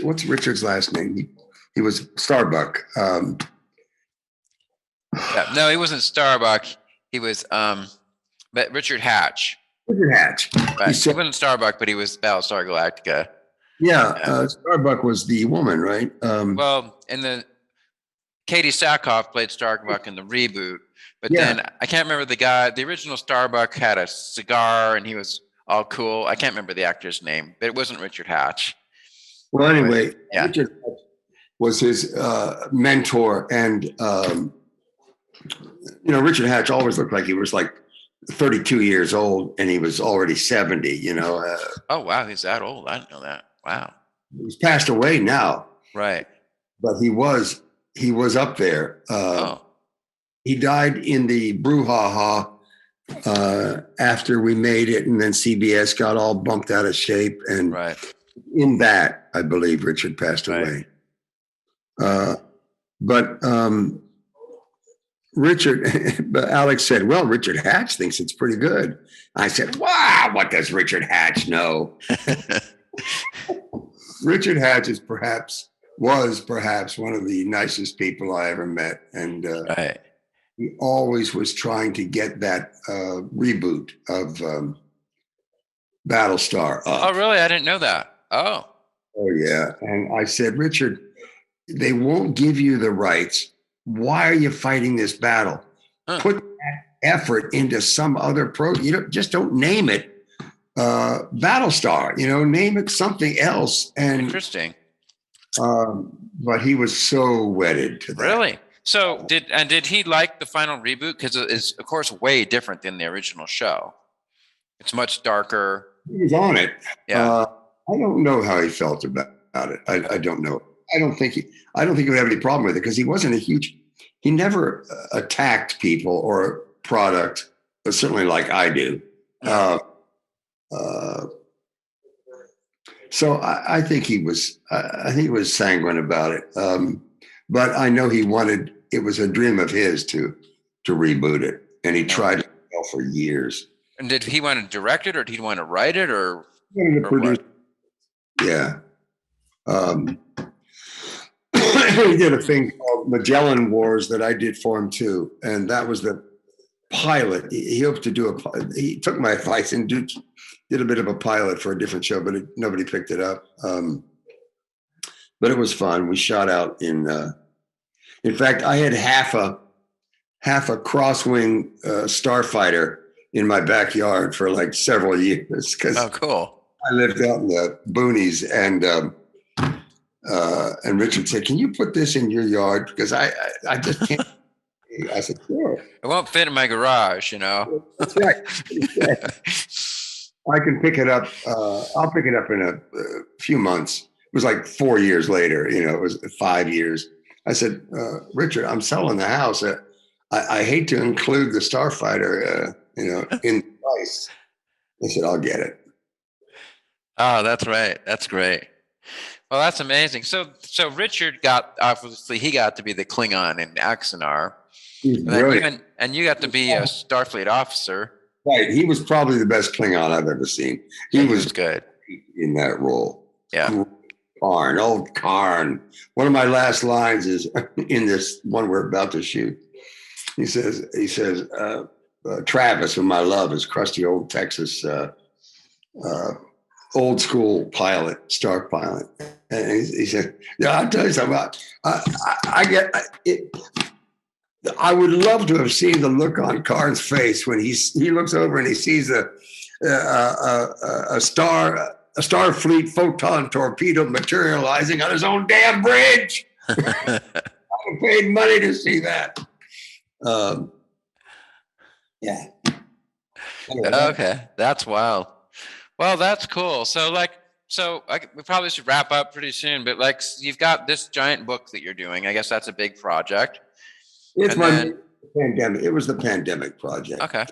what's Richard's last name? He was Starbuck. No, he wasn't Starbuck. He was but Richard Hatch. Richard Hatch. Right. He wasn't Starbuck, but he was Battlestar Galactica. Yeah, Starbuck was the woman, right? Well, Katie Sackhoff played Starbuck in the reboot, but then I can't remember the guy. The original Starbuck had a cigar and he was all cool. I can't remember the actor's name, but it wasn't Richard Hatch. Well, anyway, Richard Hatch was his mentor, and Richard Hatch always looked like he was like 32 years old, and he was already 70. Oh wow, he's that old? I didn't know that. Wow. He's passed away now. Right. But he was up there. He died in the brouhaha after we made it, and then CBS got all bumped out of shape. And in that, I believe Richard passed away. But Alex said, well, Richard Hatch thinks it's pretty good. I said, wow, what does Richard Hatch know? Richard Hatch was perhaps one of the nicest people I ever met. And he always was trying to get that reboot of Battlestar up. Oh, really? I didn't know that. Oh, yeah. And I said, Richard, they won't give you the rights. Why are you fighting this battle? Put that effort into some other just don't name it Battlestar, name it something else. And interesting. But he was so wedded to that. Really? So did he like the final reboot? Because it's of course way different than the original show. It's much darker. He was on it. Yeah. I don't know how he felt about it. I don't know. I don't think he would have any problem with it because he never attacked people or product, but certainly like I do. So I think he was sanguine about it. But I know it was a dream of his to to reboot it, and he tried to for years. And did he want to direct it, or did he want to write it, or what? Yeah. He did a thing called Magellan Wars that I did for him too, and that was the pilot. He hoped to do he took my advice and did a bit of a pilot for a different show, but nobody picked it up. But it was fun. We shot out in fact, I had half a crosswing starfighter in my backyard for like several years. Oh, cool. I lived out in the boonies, and Richard said, "Can you put this in your yard? Because I just can't." I said, "Sure." It won't fit in my garage, you know. That's right. I can pick it up. I'll pick it up in a few months. It was like 4 years later. You know, it was 5 years. I said, "Richard, I'm selling the house. I hate to include the starfighter, in the price." I said, "I'll get it." Oh, that's right. That's great. Well, that's amazing. So Richard got to be the Klingon in Axanar. And you got to be a Starfleet officer. Right. He was probably the best Klingon I've ever seen. He was good in that role. Yeah. Old Karn. One of my last lines is in this one we're about to shoot. He says, Travis, whom I love, is crusty old Texas old school pilot, star pilot. And he said, "Yeah, I'll tell you something about I get it. I would love to have seen the look on Karn's face when he looks over and he sees a Starfleet photon torpedo materializing on his own damn bridge." I paid money to see that. Yeah. Anyway, okay, that's wild. Well, that's cool. So we probably should wrap up pretty soon. But you've got this giant book that you're doing. I guess that's a big project. It's pandemic. It was the pandemic project. Okay.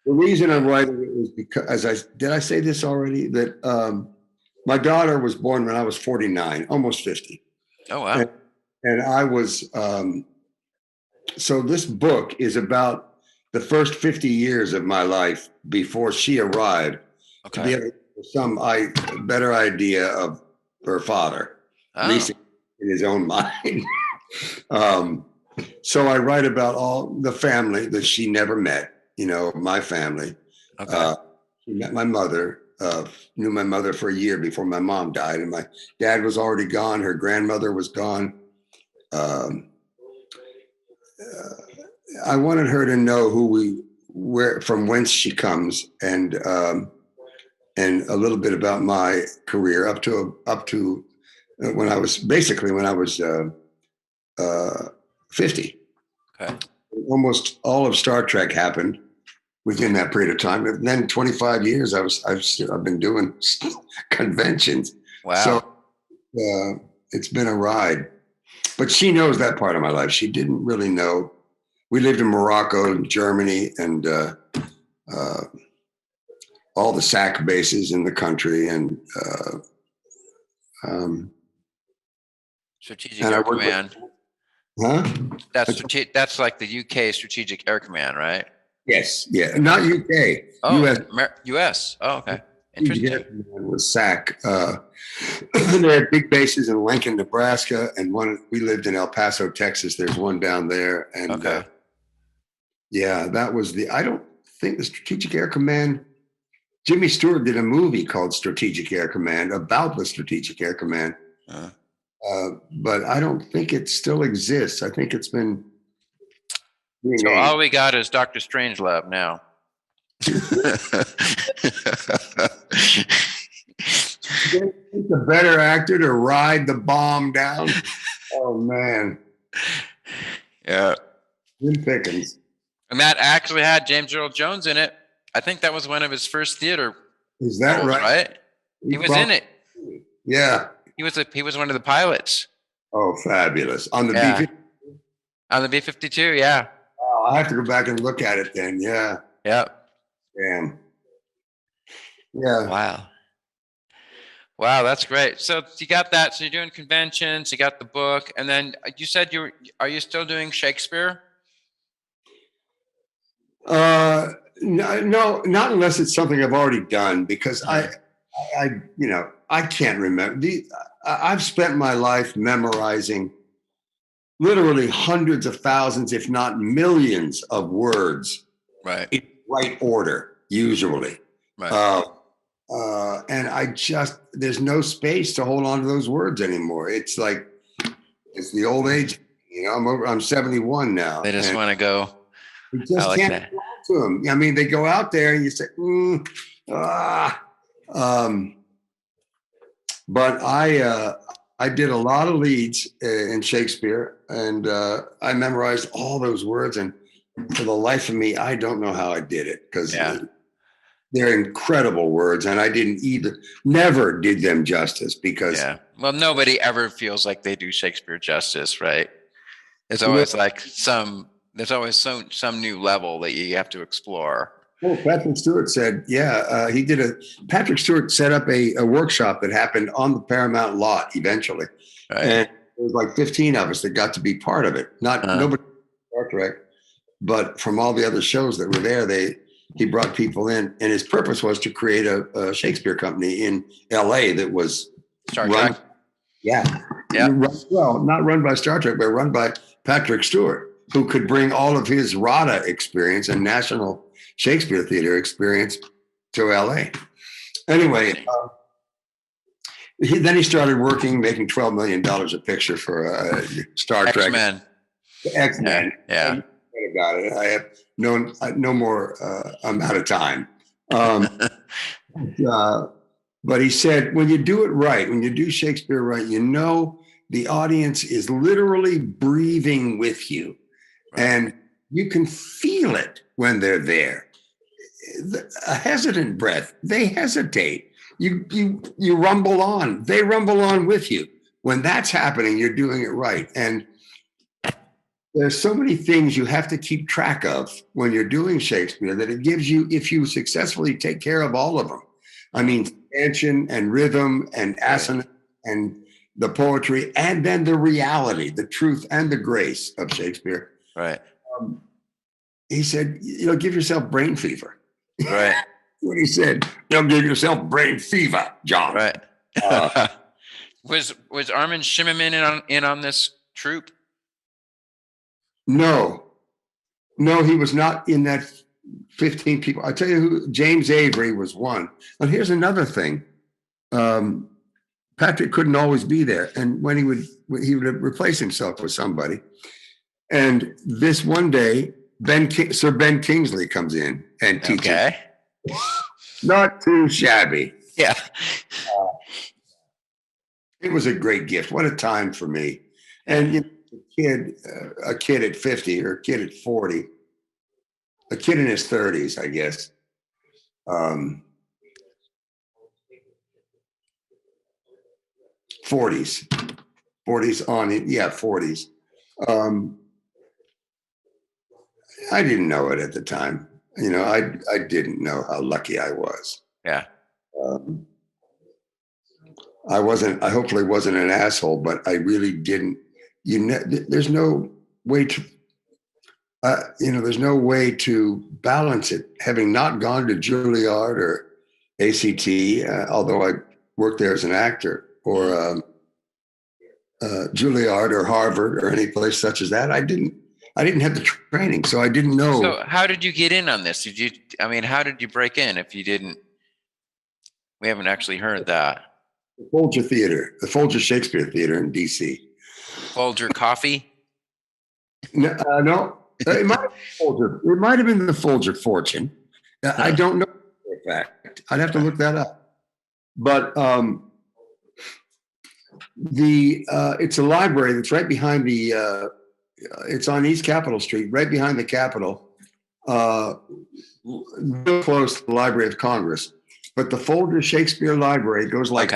The reason I'm writing it was because did I say this already? That my daughter was born when I was 49, almost 50. Oh, wow. And I was, so this book is about the first 50 years of my life before she arrived, to be able to have some better idea of her father, at least in his own mind. So I write about all the family that she never met, my family. Okay. She met my mother, knew my mother for a year before my mom died, and my dad was already gone. Her grandmother was gone. I wanted her to know from whence she comes, and a little bit about my career up to when I was 50. Okay. Almost all of Star Trek happened within that period of time. And then 25 years, I've been doing conventions. Wow. So it's been a ride. But she knows that part of my life. She didn't really know. We lived in Morocco and Germany, and all the SAC bases in the country, and Strategic Air Command. That's like the UK Strategic Air Command, right? Yes. Yeah. Not UK. Oh, US. US. Oh, okay. Interesting. Was SAC. They had big bases in Lincoln, Nebraska, and we lived in El Paso, Texas. There's one down there, and that was I don't think the Strategic Air Command. Jimmy Stewart did a movie called Strategic Air Command about the Strategic Air Command. But I don't think it still exists. I think it's been renamed. So all we got is Dr. Strangelove now. It's a better actor to ride the bomb down. Oh man. Yeah. Jim Pickens. And that actually had James Earl Jones in it. I think that was one of his first theater. Is that roles, right? He was in it. Yeah. He was one of the pilots. Oh, fabulous. On the B-52? On the B-52, yeah. Oh, I'll have to go back and look at it then. Yeah. Yep. Damn. Yeah. Wow, that's great. So you got that. So you're doing conventions, you got the book, and then you said are you still doing Shakespeare? No, not unless it's something I've already done, because I can't remember. I've spent my life memorizing literally hundreds of thousands, if not millions of words, right, in right order, usually. right. And there's no space to hold on to those words anymore. It's like, it's the old age. I'm 71 now. They just want to go. You just like can't go to them. I mean, they go out there and you say, but I did a lot of leads in Shakespeare, and I memorized all those words. And for the life of me, I don't know how I did it, because they're incredible words, and I never did them justice, because well, nobody ever feels like they do Shakespeare justice, right? There's always like some new level that you have to explore. Well, Patrick Stewart said, Patrick Stewart set up a workshop that happened on the Paramount lot eventually. Right. And there was like 15 of us that got to be part of it. Nobody Star Trek, but from all the other shows that were there, he brought people in, and his purpose was to create a Shakespeare company in LA that was Star Trek. Not run by Star Trek, but run by Patrick Stewart, who could bring all of his RADA experience and National Shakespeare Theater experience to LA. Anyway, then he started working, making $12 million a picture for Star Trek. X-Men. Yeah. About it. I have no more. I'm out of time. But he said, when you do it right, when you do Shakespeare right, the audience is literally breathing with you, and you can feel it when they're there. A hesitant breath, they hesitate. You rumble on, they rumble on with you. When that's happening, you're doing it right. And there's so many things you have to keep track of when you're doing Shakespeare that it gives you, if you successfully take care of all of them. I mean, stanchion and rhythm and assonance and the poetry, and then the reality, the truth and the grace of Shakespeare. Right. He said, give yourself brain fever. Right. What he said, give yourself brain fever, John. Right. Was Armin Shimmerman in on this troupe? No, he was not in that 15 people. I'll tell you who. James Avery was one. And here's another thing. Patrick couldn't always be there, and when he would replace himself with somebody. And this one day, Sir Ben Kingsley comes in and teaches. Okay. Not too shabby. Yeah. It was a great gift. What a time for me. And a kid at 50 or a kid at 40, a kid in his 30s, I guess. 40s on it. Yeah, 40s. I didn't know it at the time. I didn't know how lucky I was. Yeah. I hopefully wasn't an asshole, but I really didn't. There's no way to, there's no way to balance it. Having not gone to Juilliard or ACT, although I worked there as an actor, or Juilliard or Harvard or any place such as that, I didn't have the training, so I didn't know. So how did you get in on this? How did you break in if you didn't? We haven't actually heard that. The Folger Shakespeare Theater in DC. Folger Coffee? No. It might have been the Folger Fortune. I don't know for a fact. I'd have to look that up. But it's a library that's right behind it's on East Capitol Street, right behind the Capitol, real close to the Library of Congress. But the Folger Shakespeare Library goes 12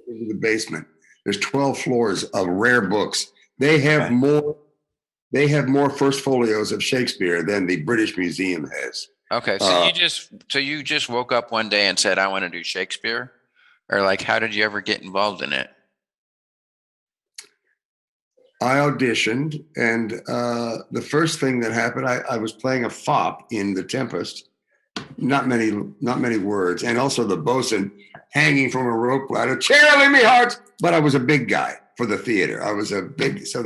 into the basement. There's 12 floors of rare books. They have more first folios of Shakespeare than the British Museum has. Okay, so you just woke up one day and said, I want to do Shakespeare? Or how did you ever get involved in it? I auditioned, and the first thing that happened, I was playing a fop in The Tempest. Not many words, and also the bosun hanging from a rope ladder, cheerily me heart. But I was a big guy for the theater. I was a big, so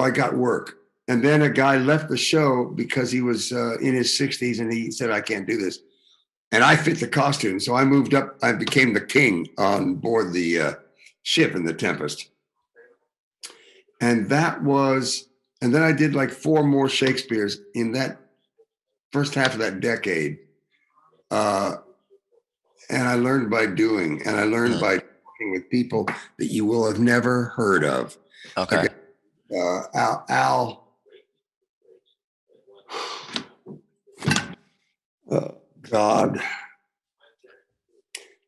I got work. And then a guy left the show because he was in his 60s, and he said, I can't do this. And I fit the costume. So I moved up. I became the king on board the ship in The Tempest. And and then I did like 4 more Shakespeares in that first half of that decade. And I learned by doing, and I learned by talking with people that you will have never heard of. Okay. Al God,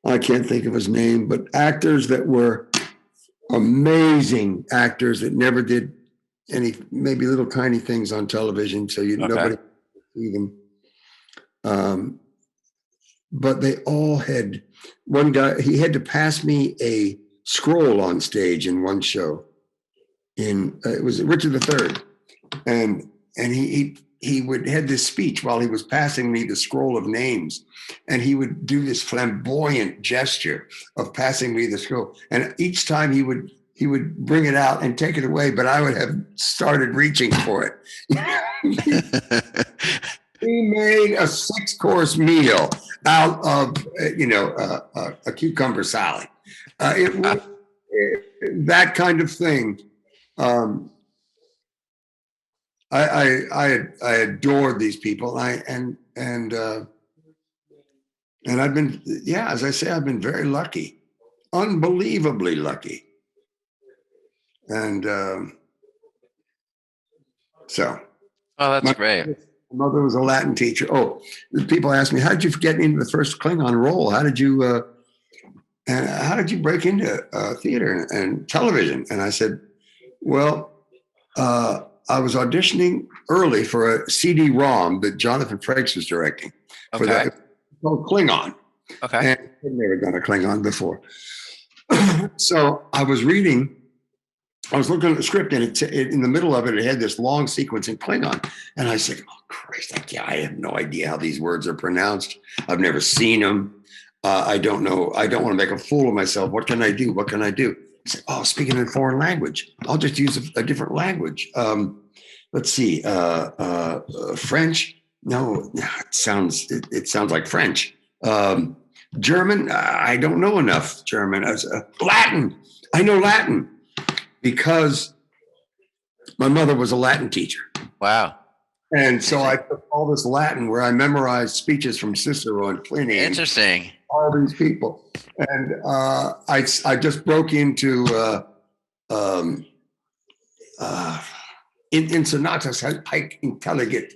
I can't think of his name, but actors that were amazing actors that never did maybe little tiny things on television, so nobody see them. But they all had, one guy, he had to pass me a scroll on stage in one show. It was Richard III, and he would had this speech while he was passing me the scroll of names, and he would do this flamboyant gesture of passing me the scroll, and each time he would bring it out and take it away, but I would have started reaching for it. He made a 6-course meal out of a cucumber salad. It was that kind of thing. I adored these people. And I've been, as I say, I've been very lucky, unbelievably lucky. And so. Oh, that's great. My mother was a Latin teacher. Oh, people ask me, how did you get into the first Klingon Roll? How did you break into theater and television? And I said, well, I was auditioning early for a CD-ROM that Jonathan Frakes was directing for that called Klingon. Okay. And I'd never done a Klingon before. So I was looking at the script, and in the middle of it, it had this long sequence in Klingon. And I said, oh, Christ, I have no idea how these words are pronounced. I've never seen them. I don't know. I don't want to make a fool of myself. What can I do? What can I do? I said, oh, speaking in a foreign language. I'll just use a different language. Let's see. French? No, it sounds like French. German? I don't know enough German. Latin. I know Latin. Because my mother was a Latin teacher. Wow. And so I took all this Latin where I memorized speeches from Cicero and Pliny. Interesting. All these people. And I just broke into in sonatas haec intelligit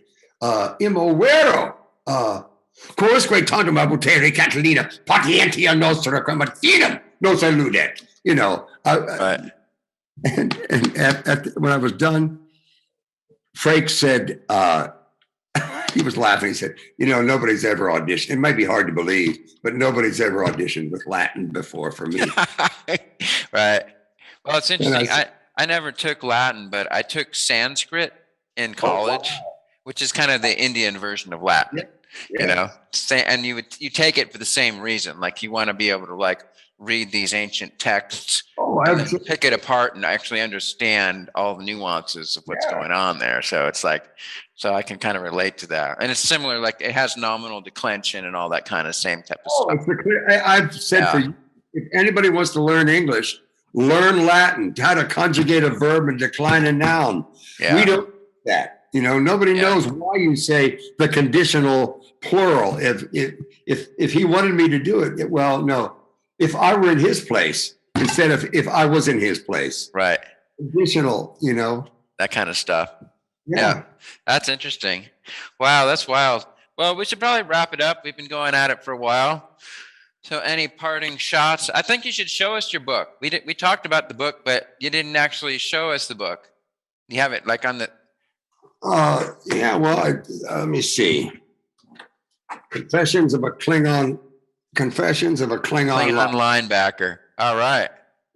imo vero quousque tantum abutere Catalina patientia nostra crematinum nos eludet. Right. And when I was done, Frakes said, he was laughing. He said, nobody's ever auditioned. It might be hard to believe, but nobody's ever auditioned with Latin before for me. Right. Well, it's interesting. I never took Latin, but I took Sanskrit in college, which is kind of the Indian version of Latin. Yeah. And you take it for the same reason. Like you want to be able to read these ancient texts and then pick it apart and actually understand all the nuances of what's going on there. So it's so I can kind of relate to that. And it's similar, it has nominal declension and all that kind of same type of stuff. I've said for you, if anybody wants to learn English, learn Latin, how to conjugate a verb and decline a noun. Yeah. We don't do that. Nobody knows why you say the conditional plural. If he wanted me to do it, well, no. If I were in his place, instead of if I was in his place. Right. Additional, that kind of stuff. Yeah. That's interesting. Wow, that's wild. Well, we should probably wrap it up. We've been going at it for a while. So any parting shots? I think you should show us your book. We talked about the book, but you didn't actually show us the book. You have it on the... let me see. Confessions of a Klingon linebacker. All right.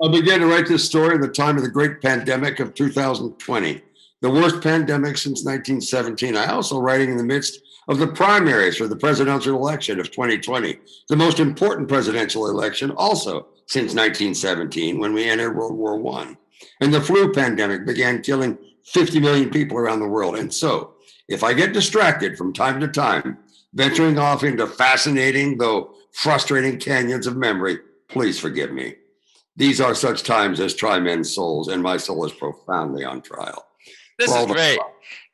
I began to write this story at the time of the great pandemic of 2020, the worst pandemic since 1917. I also writing in the midst of the primaries for the presidential election of 2020, the most important presidential election also since 1917, when we entered World War I. And the flu pandemic began killing 50 million people around the world. And so, if I get distracted from time to time, venturing off into fascinating, though frustrating canyons of memory, please forgive me. These are such times as try men's souls, and my soul is profoundly on trial. This is great.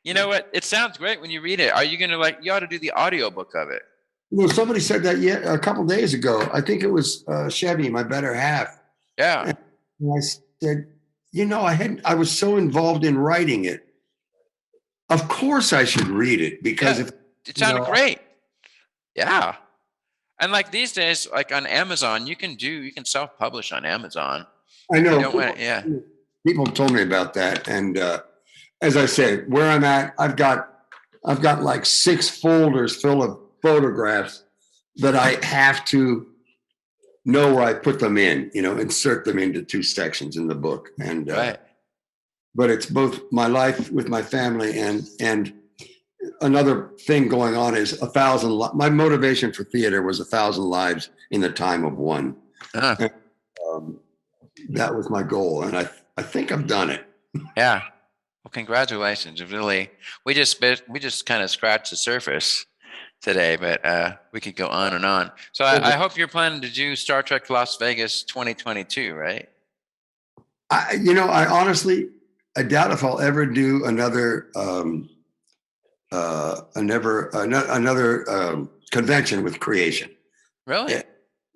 You know what? It sounds great when you read it. Are you going to you ought to do the audiobook of it. You know, somebody said that a couple days ago. I think it was Chevy, my better half. Yeah. And I said, you know, I was so involved in writing it. Of course I should read it because it sounded great. Yeah. And like these days, like on Amazon, you can self-publish on Amazon. I know. People told me about that. And as I said, where I'm at, I've got like 6 folders full of photographs that I have to know where I put them in, insert them into 2 sections in the book. And but it's both my life with my family and another thing going on is 1,000. My motivation for theater was 1,000 lives in the time of one. And, that was my goal, and I think I've done it. Yeah. Well, congratulations. We just kind of scratched the surface today, but we could go on and on. So I hope you're planning to do Star Trek Las Vegas 2022, right? I honestly, I doubt if I'll ever do another convention with creation. Really?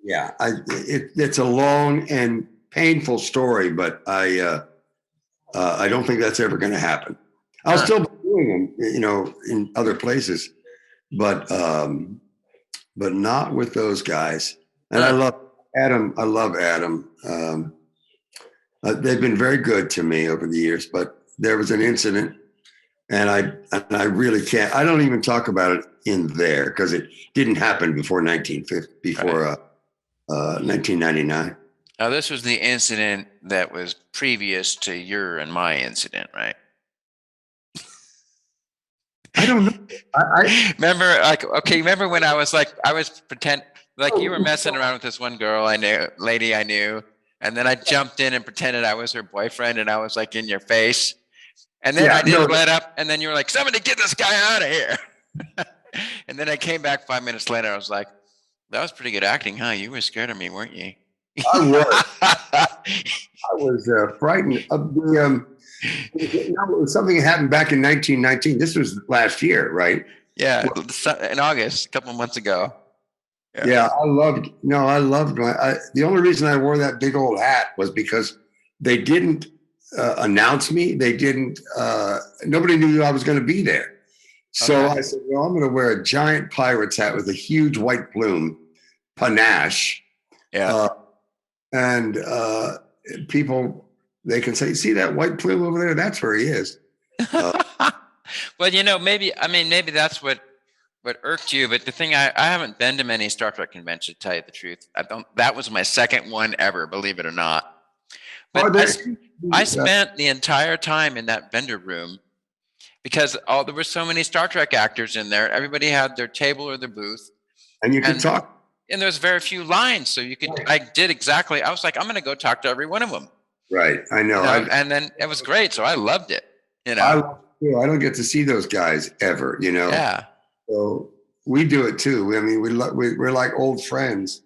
Yeah. It's a long and painful story, but I don't think that's ever going to happen. I'll still be doing them, in other places, but not with those guys. And I love Adam. They've been very good to me over the years, but there was an incident, and I really can't. I don't even talk about it in there because it didn't happen before 1999. Now, this was the incident that was previous to your and my incident, right? I don't know. I remember when I was pretend like you were messing around with this one lady I knew, and then I jumped in and pretended I was her boyfriend, and I was like in your face, and then I didn't let up, and then you were like, "Somebody get this guy out of here!" And then I came back 5 minutes later. I was like, "That was pretty good acting, huh? You were scared of me, weren't you?" I was frightened of something that happened back in 1919. This was last year, right? Yeah, in August, a couple of months ago. Yeah, I loved the only reason I wore that big old hat was because they didn't announce me. They didn't, nobody knew I was going to be there. So I said, well, I'm going to wear a giant pirate's hat with a huge white plume, panache. Yeah. And people, they can say, see that white plume over there? That's where he is. Well, maybe that's what irked you. But the thing, I haven't been to many Star Trek conventions, to tell you the truth. That was my second one ever, believe it or not. But I spent the entire time in that vendor room because there were so many Star Trek actors in there. Everybody had their table or their booth. And you could talk. And there's very few lines, so you could. I did exactly. I was like, I'm going to go talk to every one of them. Right, I know. And then it was great, so I loved it. I don't get to see those guys ever. Yeah. So we do it too. I mean, we're like old friends.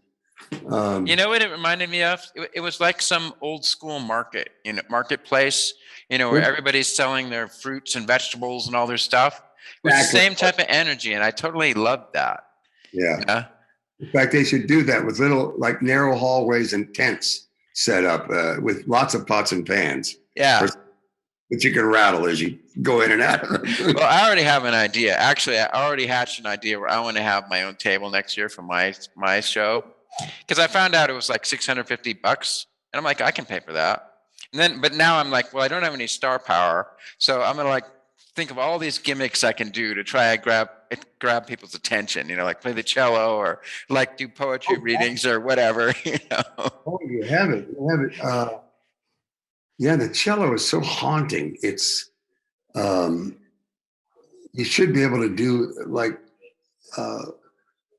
You know what it reminded me of? It was like some old school marketplace. Where everybody's selling their fruits and vegetables and all their stuff. It was the same type of energy, and I totally loved that. Yeah. In fact, they should do that with little, like, narrow hallways and tents set up with lots of pots and pans. Yeah. That you can rattle as you go in and out of them. Well, I already have an idea. Actually, I already hatched an idea where I want to have my own table next year for my show. Because I found out it was like $650. And I'm like, I can pay for that. But now I'm like, well, I don't have any star power. So I'm going to think of all these gimmicks I can do to try and grab people's attention, like play the cello or like do poetry readings or whatever, Oh, you have it. Yeah, the cello is so haunting. It's, you should be able to do like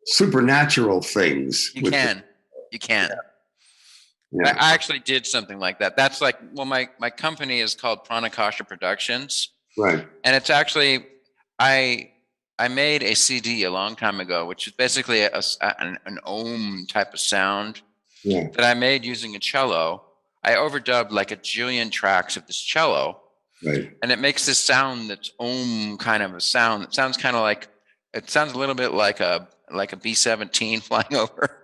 supernatural things. You can. Yeah. I actually did something like that. That's like, well, my company is called Pranakasha Productions. Right. And it's actually, I made a CD a long time ago, which is basically an ohm type of sound that I made using a cello. I overdubbed like a jillion tracks of this cello. Right. And it makes this sound that's ohm kind of a sound. It sounds kind of like, it sounds a little bit like a B-17 flying over.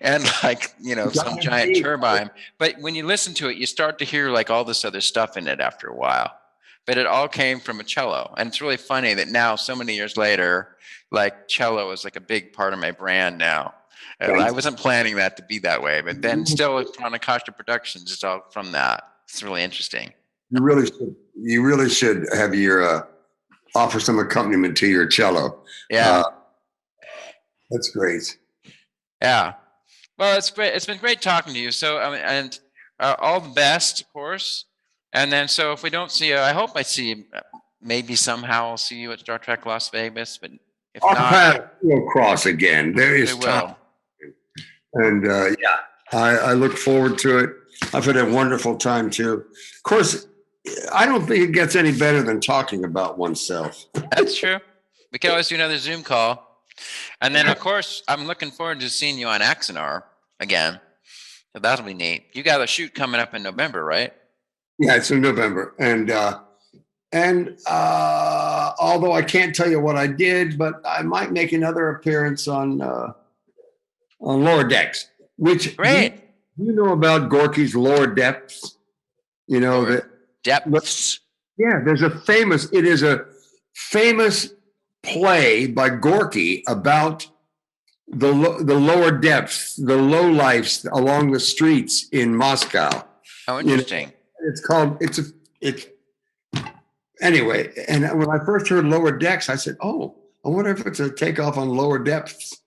And like, some giant turbine. But when you listen to it, you start to hear like all this other stuff in it after a while. But it all came from a cello. And it's really funny that now, so many years later, like cello is like a big part of my brand now. I wasn't planning that to be that way, but then still with Pranakasha Productions, it's all from that. It's really interesting. You really should have your offer some accompaniment to your cello. Yeah. That's great. Yeah. Well, it's great. It's been great talking to you. So, and all the best, of course. And then, so if we don't see you, I hope I see you. Maybe somehow I'll see you at Star Trek Las Vegas. But if our not, paths will cross again. There is time. And I look forward to it. I've had a wonderful time too. Of course, I don't think it gets any better than talking about oneself. That's true. We can always do another Zoom call. And then, of course, I'm looking forward to seeing you on Axanar again. So that'll be neat. You got a shoot coming up in November, right? Yeah, it's in November. And although I can't tell you what I did, but I might make another appearance on Lower Decks, which great. You know about Gorky's Lower Depths? The depths. Yeah, it is a famous play by Gorky about the lower depths, the low lives along the streets in Moscow. Oh, interesting. Anyway, and when I first heard Lower Decks, I said, oh, I wonder if it's a takeoff on Lower Depths.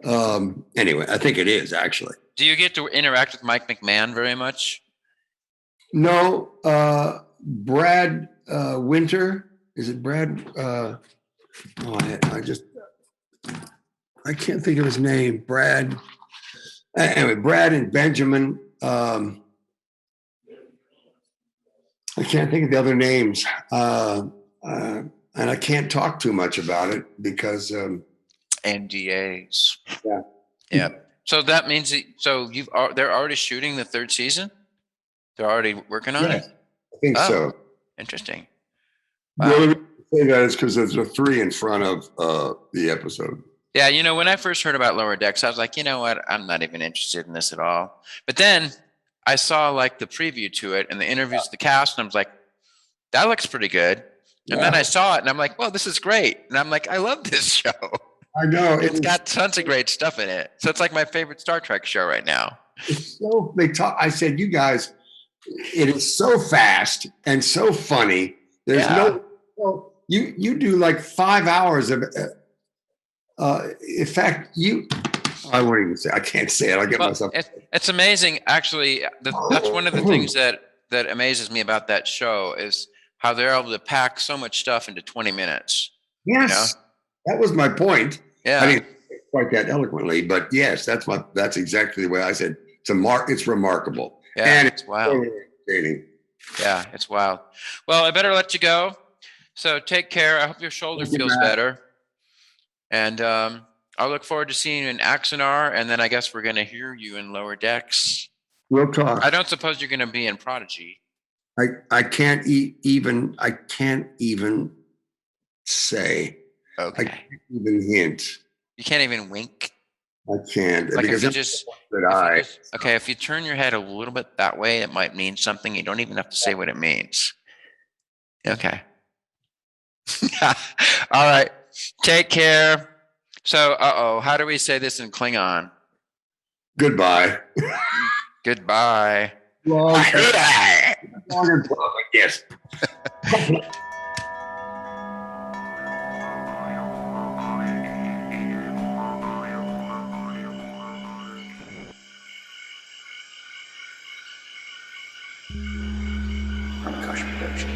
Anyway, I think it is actually. Do you get to interact with Mike McMahon very much? No, Brad Winter. Is it Brad? I can't think of his name. Brad. Anyway, Brad and Benjamin. I can't think of the other names. And I can't talk too much about it because NDAs. Yeah. Yeah. So that means they're already shooting the third season? They're already working on it? I think so. Interesting. Wow. The only reason I say that is because there's a 3 in front of the episode. Yeah, when I first heard about Lower Decks, I was like, you know what? I'm not even interested in this at all. But then I saw like the preview to it and the interviews with the cast, and I was like, that looks pretty good. And then I saw it and I'm like, well, this is great. And I'm like, I love this show. I know. It's got tons of great stuff in it. So it's like my favorite Star Trek show right now. I said, you guys, it is so fast and so funny. There's you do like 5 hours of in fact, I won't even say, I can't say it. I'll get myself. It's amazing. Actually, that's one of the things that amazes me about that show is how they're able to pack so much stuff into 20 minutes. Yes. That was my point. Yeah. I didn't say it quite that eloquently, but yes, that's exactly the way I said. It's remarkable. Yeah, and it's wild. Entertaining. Yeah, it's wild. Well, I better let you go. So take care. I hope your shoulder feels better. And I'll look forward to seeing you in Axanar, and then I guess we're going to hear you in Lower Decks. We'll talk. I don't suppose you're going to be in Prodigy. I can't even say. Okay. I can't even hint. You can't even wink. I can't. Like because if you turn your head a little bit that way, it might mean something. You don't even have to say what it means. Okay. All right. Take care. So, how do we say this in Klingon? Goodbye. Goodbye. Long and yes. Pranakasha production.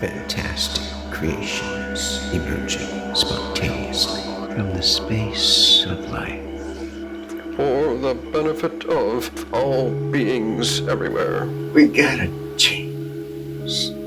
Fantastic creations emerging spontaneously from the space of life. For the benefit of all beings everywhere. We gotta change.